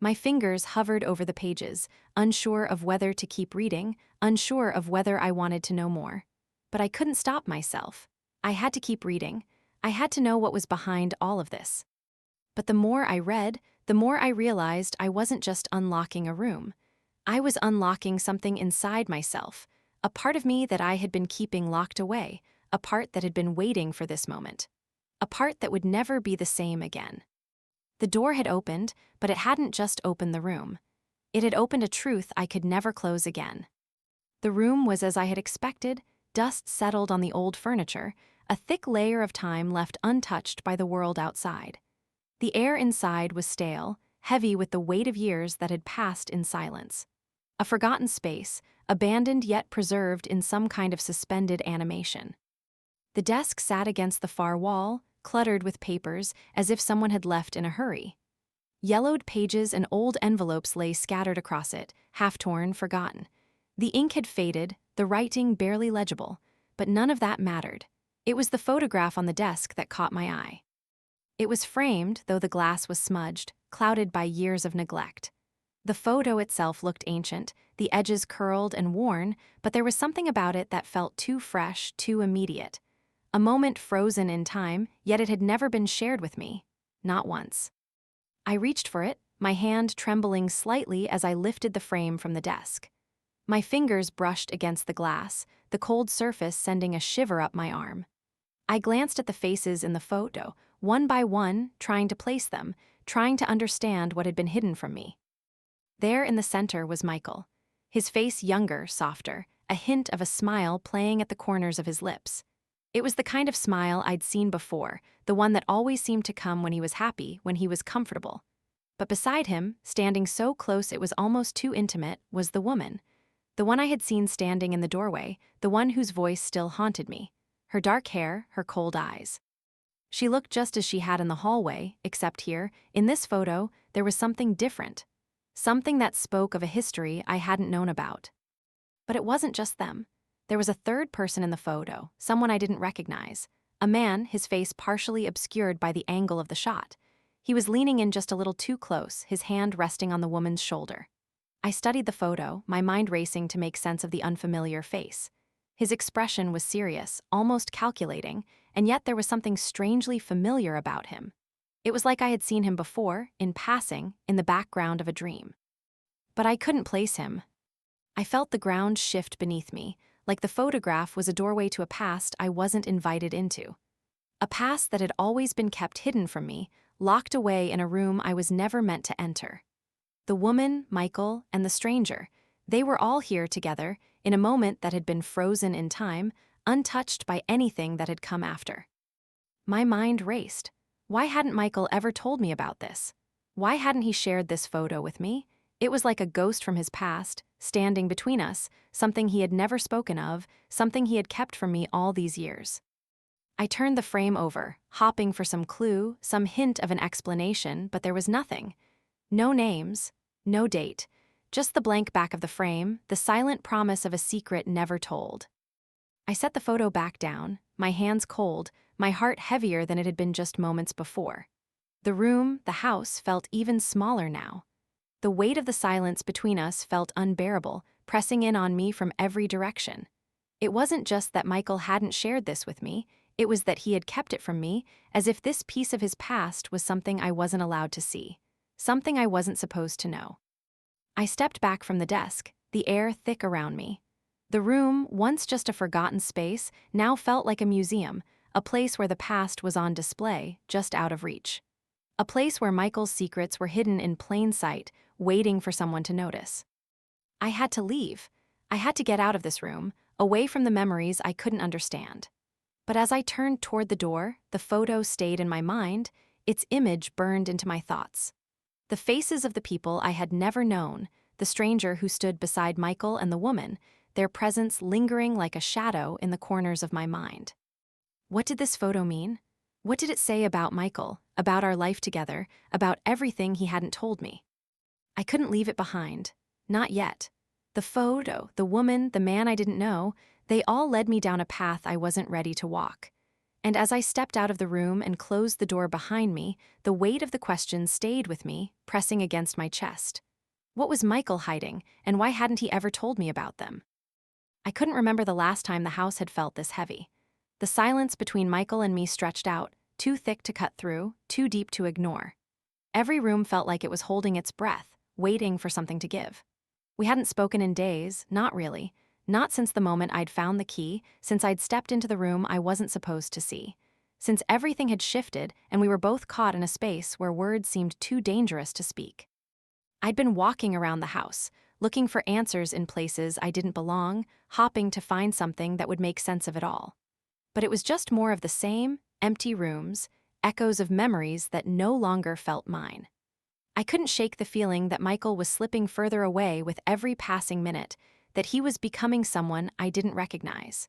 My fingers hovered over the pages, unsure of whether to keep reading, unsure of whether I wanted to know more. But I couldn't stop myself. I had to keep reading. I had to know what was behind all of this. But the more I read, the more I realized I wasn't just unlocking a room. I was unlocking something inside myself, a part of me that I had been keeping locked away, a part that had been waiting for this moment, a part that would never be the same again. The door had opened, but it hadn't just opened the room. It had opened a truth I could never close again. The room was as I had expected. Dust settled on the old furniture, a thick layer of time left untouched by the world outside. The air inside was stale, heavy with the weight of years that had passed in silence. A forgotten space, abandoned yet preserved in some kind of suspended animation. The desk sat against the far wall, cluttered with papers, as if someone had left in a hurry. Yellowed pages and old envelopes lay scattered across it, half-torn, forgotten. The ink had faded, the writing barely legible, but none of that mattered. It was the photograph on the desk that caught my eye. It was framed, though the glass was smudged, clouded by years of neglect. The photo itself looked ancient, the edges curled and worn, but there was something about it that felt too fresh, too immediate. A moment frozen in time, yet it had never been shared with me. Not once. I reached for it, my hand trembling slightly as I lifted the frame from the desk. My fingers brushed against the glass, the cold surface sending a shiver up my arm. I glanced at the faces in the photo, one by one, trying to place them, trying to understand what had been hidden from me. There in the center was Michael. His face younger, softer, a hint of a smile playing at the corners of his lips. It was the kind of smile I'd seen before, the one that always seemed to come when he was happy, when he was comfortable. But beside him, standing so close it was almost too intimate, was the woman. The one I had seen standing in the doorway, the one whose voice still haunted me. Her dark hair, her cold eyes. She looked just as she had in the hallway, except here, in this photo, there was something different. Something that spoke of a history I hadn't known about. But it wasn't just them. There was a third person in the photo, someone I didn't recognize. A man, his face partially obscured by the angle of the shot. He was leaning in just a little too close, his hand resting on the woman's shoulder. I studied the photo, my mind racing to make sense of the unfamiliar face. His expression was serious, almost calculating, and yet there was something strangely familiar about him. It was like I had seen him before, in passing, in the background of a dream. But I couldn't place him. I felt the ground shift beneath me, like the photograph was a doorway to a past I wasn't invited into. A past that had always been kept hidden from me, locked away in a room I was never meant to enter. The woman, Michael, and the stranger, they were all here together, in a moment that had been frozen in time, untouched by anything that had come after. My mind raced. Why hadn't Michael ever told me about this? Why hadn't he shared this photo with me? It was like a ghost from his past, standing between us, something he had never spoken of, something he had kept from me all these years. I turned the frame over, hopping for some clue, some hint of an explanation, but there was nothing. No names, no date, just the blank back of the frame, the silent promise of a secret never told. I set the photo back down, my hands cold, my heart heavier than it had been just moments before. The room, the house, felt even smaller now. The weight of the silence between us felt unbearable, pressing in on me from every direction. It wasn't just that Michael hadn't shared this with me, it was that he had kept it from me, as if this piece of his past was something I wasn't allowed to see, something I wasn't supposed to know. I stepped back from the desk, the air thick around me. The room, once just a forgotten space, now felt like a museum, a place where the past was on display, just out of reach. A place where Michael's secrets were hidden in plain sight, waiting for someone to notice. I had to leave. I had to get out of this room, away from the memories I couldn't understand. But as I turned toward the door, the photo stayed in my mind, its image burned into my thoughts. The faces of the people I had never known, the stranger who stood beside Michael and the woman, their presence lingering like a shadow in the corners of my mind. What did this photo mean? What did it say about Michael, about our life together, about everything he hadn't told me? I couldn't leave it behind. Not yet. The photo, the woman, the man I didn't know, they all led me down a path I wasn't ready to walk. And as I stepped out of the room and closed the door behind me, the weight of the questions stayed with me, pressing against my chest. What was Michael hiding, and why hadn't he ever told me about them? I couldn't remember the last time the house had felt this heavy. The silence between Michael and me stretched out, too thick to cut through, too deep to ignore. Every room felt like it was holding its breath, waiting for something to give. We hadn't spoken in days, not really. Not since the moment I'd found the key, since I'd stepped into the room I wasn't supposed to see. Since everything had shifted and we were both caught in a space where words seemed too dangerous to speak. I'd been walking around the house, looking for answers in places I didn't belong, hopping to find something that would make sense of it all. But it was just more of the same, empty rooms, echoes of memories that no longer felt mine. I couldn't shake the feeling that Michael was slipping further away with every passing minute, that he was becoming someone I didn't recognize.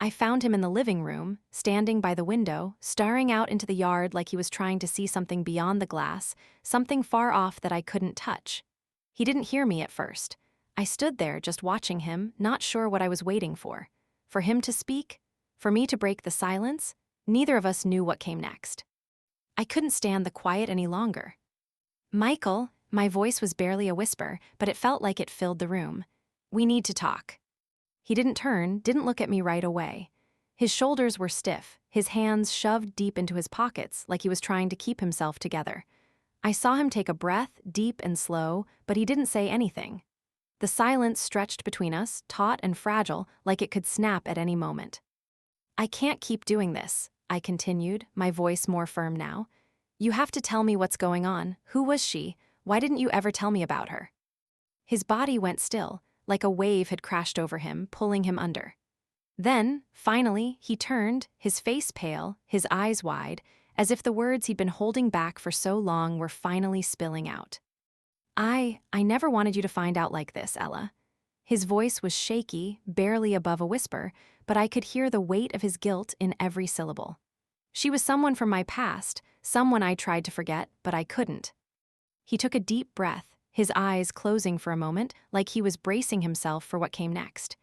I found him in the living room, standing by the window, staring out into the yard like he was trying to see something beyond the glass, something far off that I couldn't touch. He didn't hear me at first. I stood there just watching him, not sure what I was waiting for. For him to speak? For me to break the silence? Neither of us knew what came next. I couldn't stand the quiet any longer. Michael, my voice was barely a whisper, but it felt like it filled the room. We need to talk. He didn't turn, didn't look at me right away. His shoulders were stiff, his hands shoved deep into his pockets like he was trying to keep himself together. I saw him take a breath, deep and slow, but he didn't say anything. The silence stretched between us, taut and fragile, like it could snap at any moment. I can't keep doing this, I continued, my voice more firm now. You have to tell me what's going on. Who was she? Why didn't you ever tell me about her? His body went still, like a wave had crashed over him, pulling him under. Then, finally, he turned, his face pale, his eyes wide, as if the words he'd been holding back for so long were finally spilling out. I never wanted you to find out like this, Ella. His voice was shaky, barely above a whisper, but I could hear the weight of his guilt in every syllable. She was someone from my past, someone I tried to forget, but I couldn't. He took a deep breath, his eyes closing for a moment, like he was bracing himself for what came next.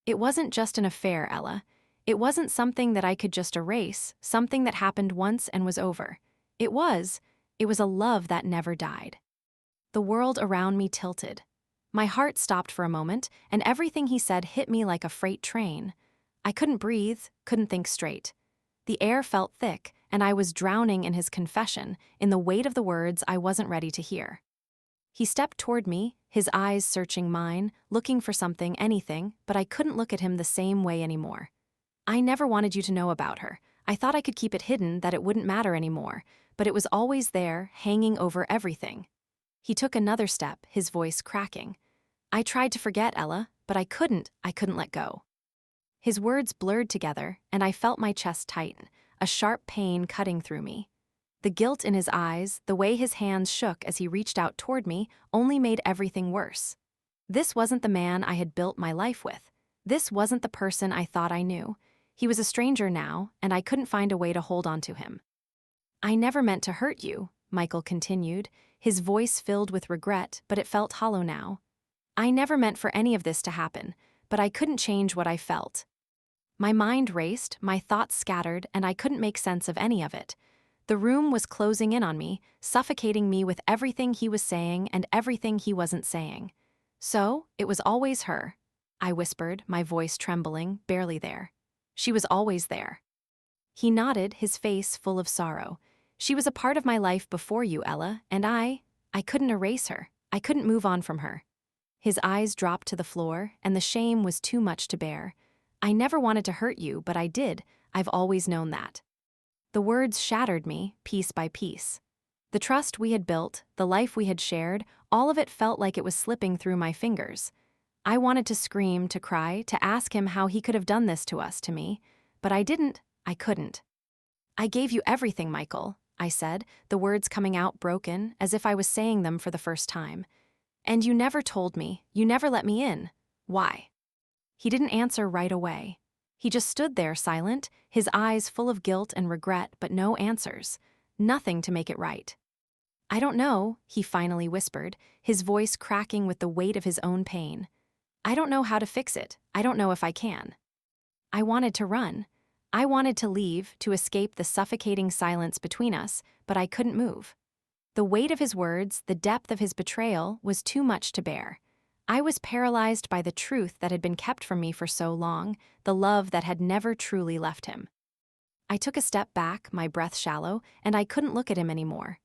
It wasn't just an affair, Ella. It wasn't something that I could just erase, something that happened once and was over. It was a love that never died. The world around me tilted. My heart stopped for a moment, and everything he said hit me like a freight train. I couldn't breathe, couldn't think straight. The air felt thick, and I was drowning in his confession, in the weight of the words I wasn't ready to hear. He stepped toward me, his eyes searching mine, looking for something, anything, but I couldn't look at him the same way anymore. I never wanted you to know about her. I thought I could keep it hidden, that it wouldn't matter anymore, but it was always there, hanging over everything. He took another step, his voice cracking. I tried to forget, Ella, but I couldn't let go. His words blurred together, and I felt my chest tighten, a sharp pain cutting through me. The guilt in his eyes, the way his hands shook as he reached out toward me, only made everything worse. This wasn't the man I had built my life with. This wasn't the person I thought I knew. He was a stranger now, and I couldn't find a way to hold on to him. I never meant to hurt you, Michael continued, his voice filled with regret, but it felt hollow now. I never meant for any of this to happen, but I couldn't change what I felt. My mind raced, my thoughts scattered, and I couldn't make sense of any of it. The room was closing in on me, suffocating me with everything he was saying and everything he wasn't saying. So, it was always her, I whispered, my voice trembling, barely there. She was always there. He nodded, his face full of sorrow. She was a part of my life before you, Ella, and I couldn't erase her. I couldn't move on from her. His eyes dropped to the floor, and the shame was too much to bear. I never wanted to hurt you, but I did. I've always known that. The words shattered me, piece by piece. The trust we had built, the life we had shared, all of it felt like it was slipping through my fingers. I wanted to scream, to cry, to ask him how he could have done this to us, to me. But I couldn't. I gave you everything, Michael, I said, the words coming out broken, as if I was saying them for the first time. And you never told me, you never let me in. Why? He didn't answer right away. He just stood there silent, his eyes full of guilt and regret, but no answers. Nothing to make it right. I don't know, he finally whispered, his voice cracking with the weight of his own pain. I don't know how to fix it. I don't know if I can. I wanted to run. I wanted to leave, to escape the suffocating silence between us, but I couldn't move. The weight of his words, the depth of his betrayal, was too much to bear. I was paralyzed by the truth that had been kept from me for so long, the love that had never truly left him. I took a step back, my breath shallow, and I couldn't look at him anymore.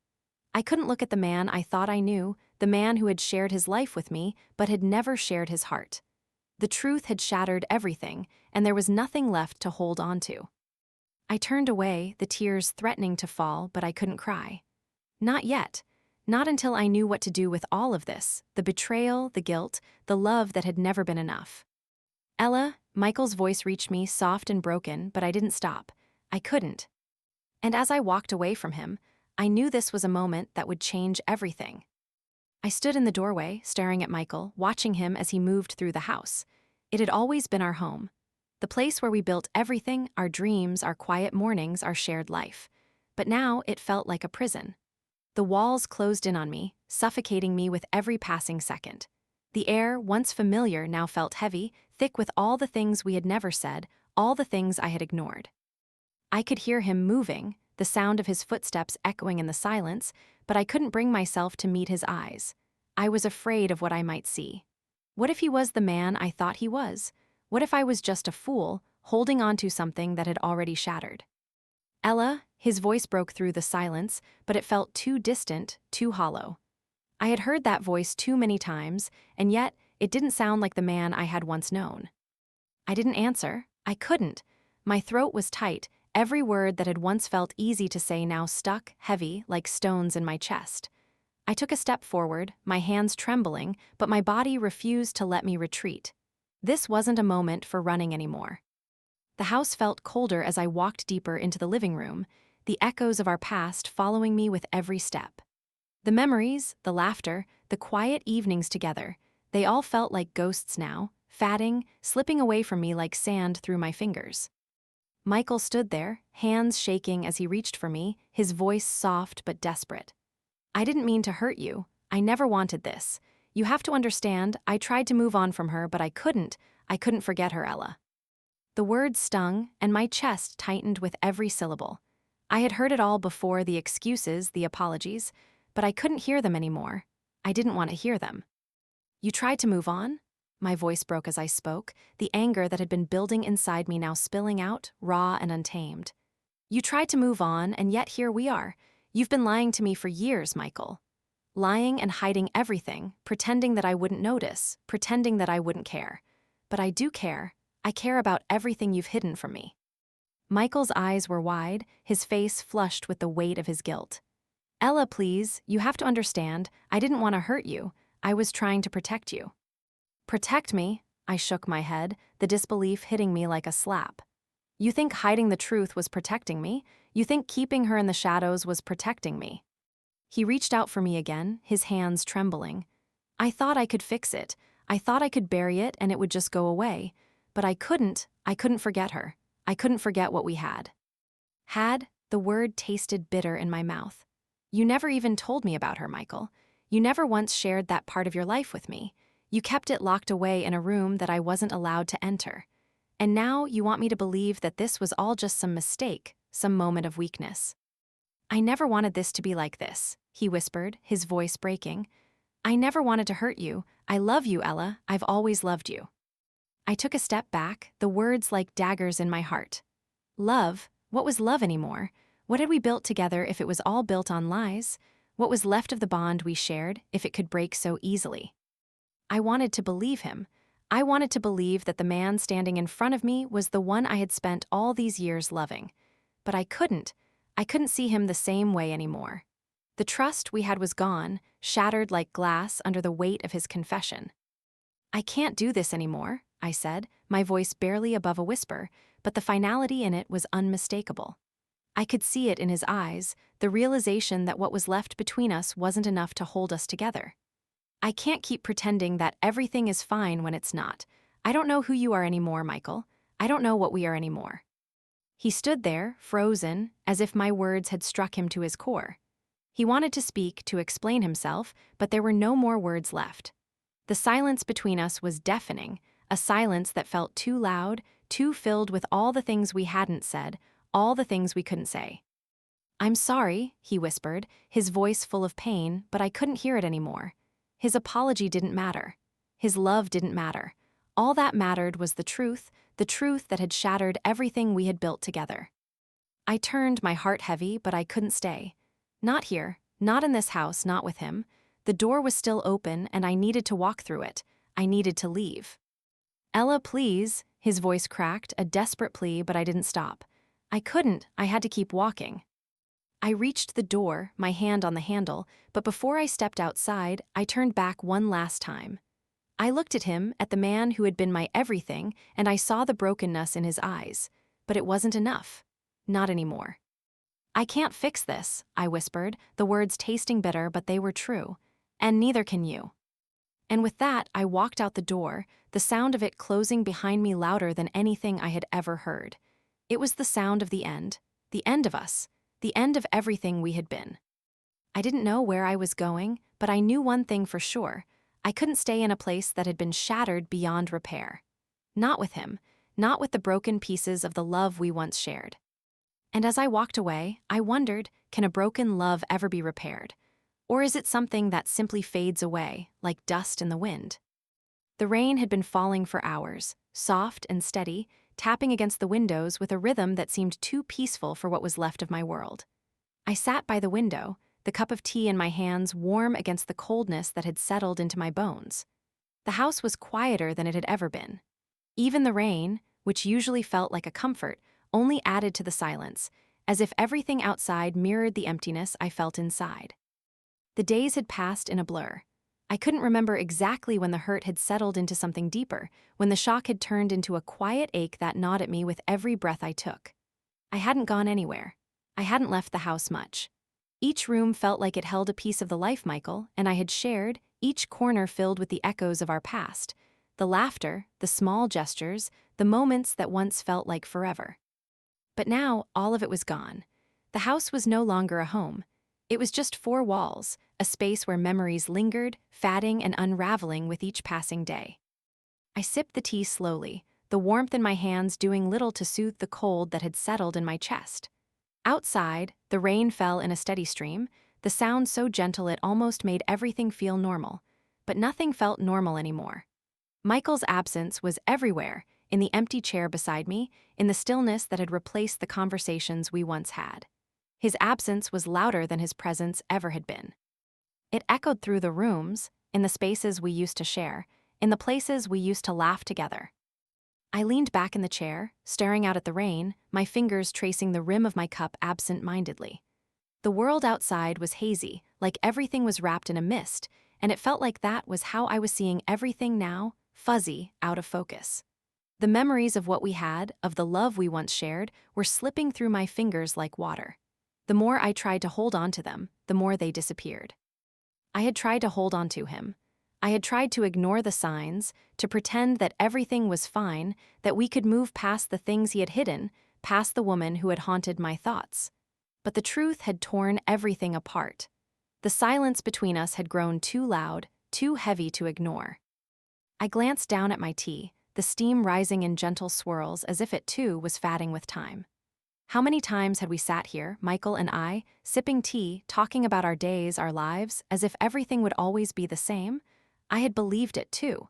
I couldn't look at the man I thought I knew, the man who had shared his life with me, but had never shared his heart. The truth had shattered everything, and there was nothing left to hold on to. I turned away, the tears threatening to fall, but I couldn't cry. Not yet. Not until I knew what to do with all of this, the betrayal, the guilt, the love that had never been enough. Ella, Michael's voice reached me, soft and broken, but I didn't stop. I couldn't. And as I walked away from him, I knew this was a moment that would change everything. I stood in the doorway, staring at Michael, watching him as he moved through the house. It had always been our home. The place where we built everything, our dreams, our quiet mornings, our shared life. But now it felt like a prison. The walls closed in on me, suffocating me with every passing second. The air, once familiar, now felt heavy, thick with all the things we had never said, all the things I had ignored. I could hear him moving, the sound of his footsteps echoing in the silence, but I couldn't bring myself to meet his eyes. I was afraid of what I might see. What if he was the man I thought he was? What if I was just a fool, holding on to something that had already shattered? Ella, his voice broke through the silence, but it felt too distant, too hollow. I had heard that voice too many times, and yet it didn't sound like the man I had once known. I didn't answer. I couldn't. My throat was tight, every word that had once felt easy to say now stuck, heavy, like stones in my chest. I took a step forward, my hands trembling, but my body refused to let me retreat. This wasn't a moment for running anymore. The house felt colder as I walked deeper into the living room, the echoes of our past following me with every step. The memories, the laughter, the quiet evenings together, they all felt like ghosts now, fatting, slipping away from me like sand through my fingers. Michael stood there, hands shaking as he reached for me, his voice soft but desperate. "I didn't mean to hurt you. I never wanted this. You have to understand, I tried to move on from her, but I couldn't. I couldn't forget her, Ella." The words stung, and my chest tightened with every syllable. I had heard it all before, the excuses, the apologies, but I couldn't hear them anymore. I didn't want to hear them. "You tried to move on?" My voice broke as I spoke, the anger that had been building inside me now spilling out, raw and untamed. "You tried to move on, and yet here we are. You've been lying to me for years, Michael. Lying and hiding everything, pretending that I wouldn't notice, pretending that I wouldn't care. But I do care. I care about everything you've hidden from me." Michael's eyes were wide, his face flushed with the weight of his guilt. "Ella, please, you have to understand, I didn't want to hurt you. I was trying to protect you." "Protect me?" I shook my head, the disbelief hitting me like a slap. "You think hiding the truth was protecting me? You think keeping her in the shadows was protecting me?" He reached out for me again, his hands trembling. "I thought I could fix it. I thought I could bury it and it would just go away. But I couldn't forget her. I couldn't forget what we had." Had, the word tasted bitter in my mouth. "You never even told me about her, Michael. You never once shared that part of your life with me. You kept it locked away in a room that I wasn't allowed to enter. And now you want me to believe that this was all just some mistake, some moment of weakness." "I never wanted this to be like this," he whispered, his voice breaking. "I never wanted to hurt you. I love you, Ella. I've always loved you." I took a step back, the words like daggers in my heart. Love? What was love anymore? What had we built together if it was all built on lies? What was left of the bond we shared if it could break so easily? I wanted to believe him. I wanted to believe that the man standing in front of me was the one I had spent all these years loving. But I couldn't. I couldn't see him the same way anymore. The trust we had was gone, shattered like glass under the weight of his confession. "I can't do this anymore," I said, my voice barely above a whisper, but the finality in it was unmistakable. I could see it in his eyes, the realization that what was left between us wasn't enough to hold us together. "I can't keep pretending that everything is fine when it's not. I don't know who you are anymore, Michael. I don't know what we are anymore." He stood there, frozen, as if my words had struck him to his core. He wanted to speak, to explain himself, but there were no more words left. The silence between us was deafening, a silence that felt too loud, too filled with all the things we hadn't said, all the things we couldn't say. "I'm sorry," he whispered, his voice full of pain, but I couldn't hear it anymore. His apology didn't matter. His love didn't matter. All that mattered was the truth that had shattered everything we had built together. I turned, my heart heavy, but I couldn't stay. Not here, not in this house, not with him. The door was still open, and I needed to walk through it. I needed to leave. "Ella, please," his voice cracked, a desperate plea, but I didn't stop. I couldn't, I had to keep walking. I reached the door, my hand on the handle, but before I stepped outside, I turned back one last time. I looked at him, at the man who had been my everything, and I saw the brokenness in his eyes. But it wasn't enough. Not anymore. "I can't fix this," I whispered, the words tasting bitter, but they were true. "And neither can you." And with that, I walked out the door, the sound of it closing behind me louder than anything I had ever heard. It was the sound of the end of us, the end of everything we had been. I didn't know where I was going, but I knew one thing for sure. I couldn't stay in a place that had been shattered beyond repair. Not with him, not with the broken pieces of the love we once shared. And as I walked away, I wondered, can a broken love ever be repaired? Or is it something that simply fades away, like dust in the wind? The rain had been falling for hours, soft and steady, tapping against the windows with a rhythm that seemed too peaceful for what was left of my world. I sat by the window, the cup of tea in my hands warm against the coldness that had settled into my bones. The house was quieter than it had ever been. Even the rain, which usually felt like a comfort, only added to the silence, as if everything outside mirrored the emptiness I felt inside. The days had passed in a blur. I couldn't remember exactly when the hurt had settled into something deeper, when the shock had turned into a quiet ache that gnawed at me with every breath I took. I hadn't gone anywhere. I hadn't left the house much. Each room felt like it held a piece of the life Michael and I had shared, each corner filled with the echoes of our past, the laughter, the small gestures, the moments that once felt like forever. But now, all of it was gone. The house was no longer a home. It was just four walls, a space where memories lingered, fading and unraveling with each passing day. I sipped the tea slowly, the warmth in my hands doing little to soothe the cold that had settled in my chest. Outside, the rain fell in a steady stream, the sound so gentle it almost made everything feel normal. But nothing felt normal anymore. Michael's absence was everywhere, in the empty chair beside me, in the stillness that had replaced the conversations we once had. His absence was louder than his presence ever had been. It echoed through the rooms, in the spaces we used to share, in the places we used to laugh together. I leaned back in the chair, staring out at the rain, my fingers tracing the rim of my cup absent-mindedly. The world outside was hazy, like everything was wrapped in a mist, and it felt like that was how I was seeing everything now, fuzzy, out of focus. The memories of what we had, of the love we once shared, were slipping through my fingers like water. The more I tried to hold on to them, the more they disappeared. I had tried to hold on to him. I had tried to ignore the signs, to pretend that everything was fine, that we could move past the things he had hidden, past the woman who had haunted my thoughts. But the truth had torn everything apart. The silence between us had grown too loud, too heavy to ignore. I glanced down at my tea, the steam rising in gentle swirls as if it too was fading with time. How many times had we sat here, Michael and I, sipping tea, talking about our days, our lives, as if everything would always be the same? I had believed it too.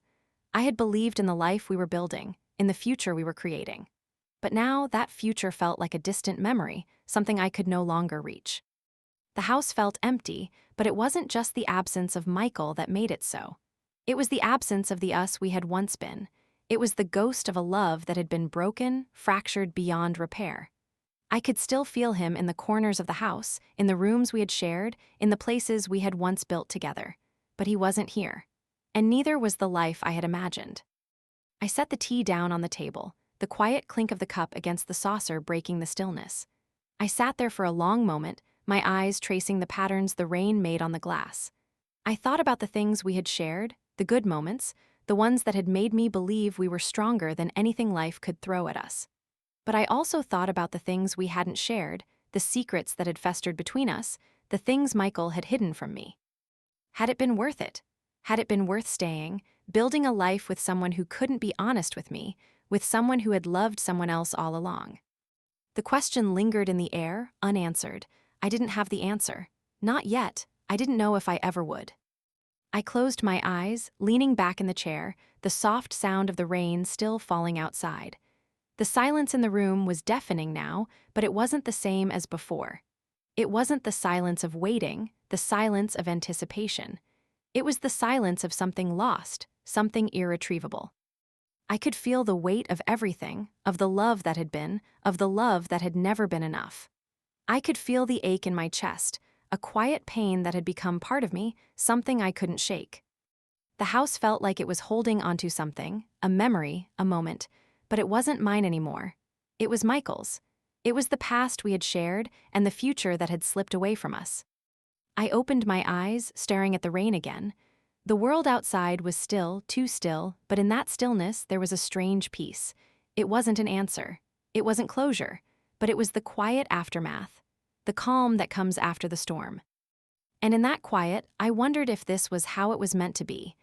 I had believed in the life we were building, in the future we were creating. But now that future felt like a distant memory, something I could no longer reach. The house felt empty, but it wasn't just the absence of Michael that made it so. It was the absence of the us we had once been. It was the ghost of a love that had been broken, fractured beyond repair. I could still feel him in the corners of the house, in the rooms we had shared, in the places we had once built together. But he wasn't here. And neither was the life I had imagined. I set the tea down on the table, the quiet clink of the cup against the saucer breaking the stillness. I sat there for a long moment, my eyes tracing the patterns the rain made on the glass. I thought about the things we had shared, the good moments, the ones that had made me believe we were stronger than anything life could throw at us. But I also thought about the things we hadn't shared, the secrets that had festered between us, the things Michael had hidden from me. Had it been worth it? Had it been worth staying, building a life with someone who couldn't be honest with me, with someone who had loved someone else all along? The question lingered in the air, unanswered. I didn't have the answer. Not yet. I didn't know if I ever would. I closed my eyes, leaning back in the chair, the soft sound of the rain still falling outside. The silence in the room was deafening now, but it wasn't the same as before. It wasn't the silence of waiting, the silence of anticipation. It was the silence of something lost, something irretrievable. I could feel the weight of everything, of the love that had been, of the love that had never been enough. I could feel the ache in my chest, a quiet pain that had become part of me, something I couldn't shake. The house felt like it was holding onto something, a memory, a moment, but it wasn't mine anymore. It was Michael's. It was the past we had shared and the future that had slipped away from us. I opened my eyes, staring at the rain again. The world outside was still, too still, but in that stillness there was a strange peace. It wasn't an answer. It wasn't closure, but it was the quiet aftermath, the calm that comes after the storm. And in that quiet, I wondered if this was how it was meant to be.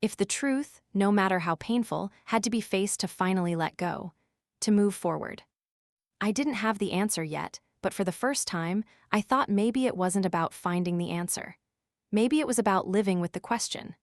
If the truth, no matter how painful, had to be faced to finally let go, to move forward. I didn't have the answer yet, but for the first time, I thought maybe it wasn't about finding the answer. Maybe it was about living with the question.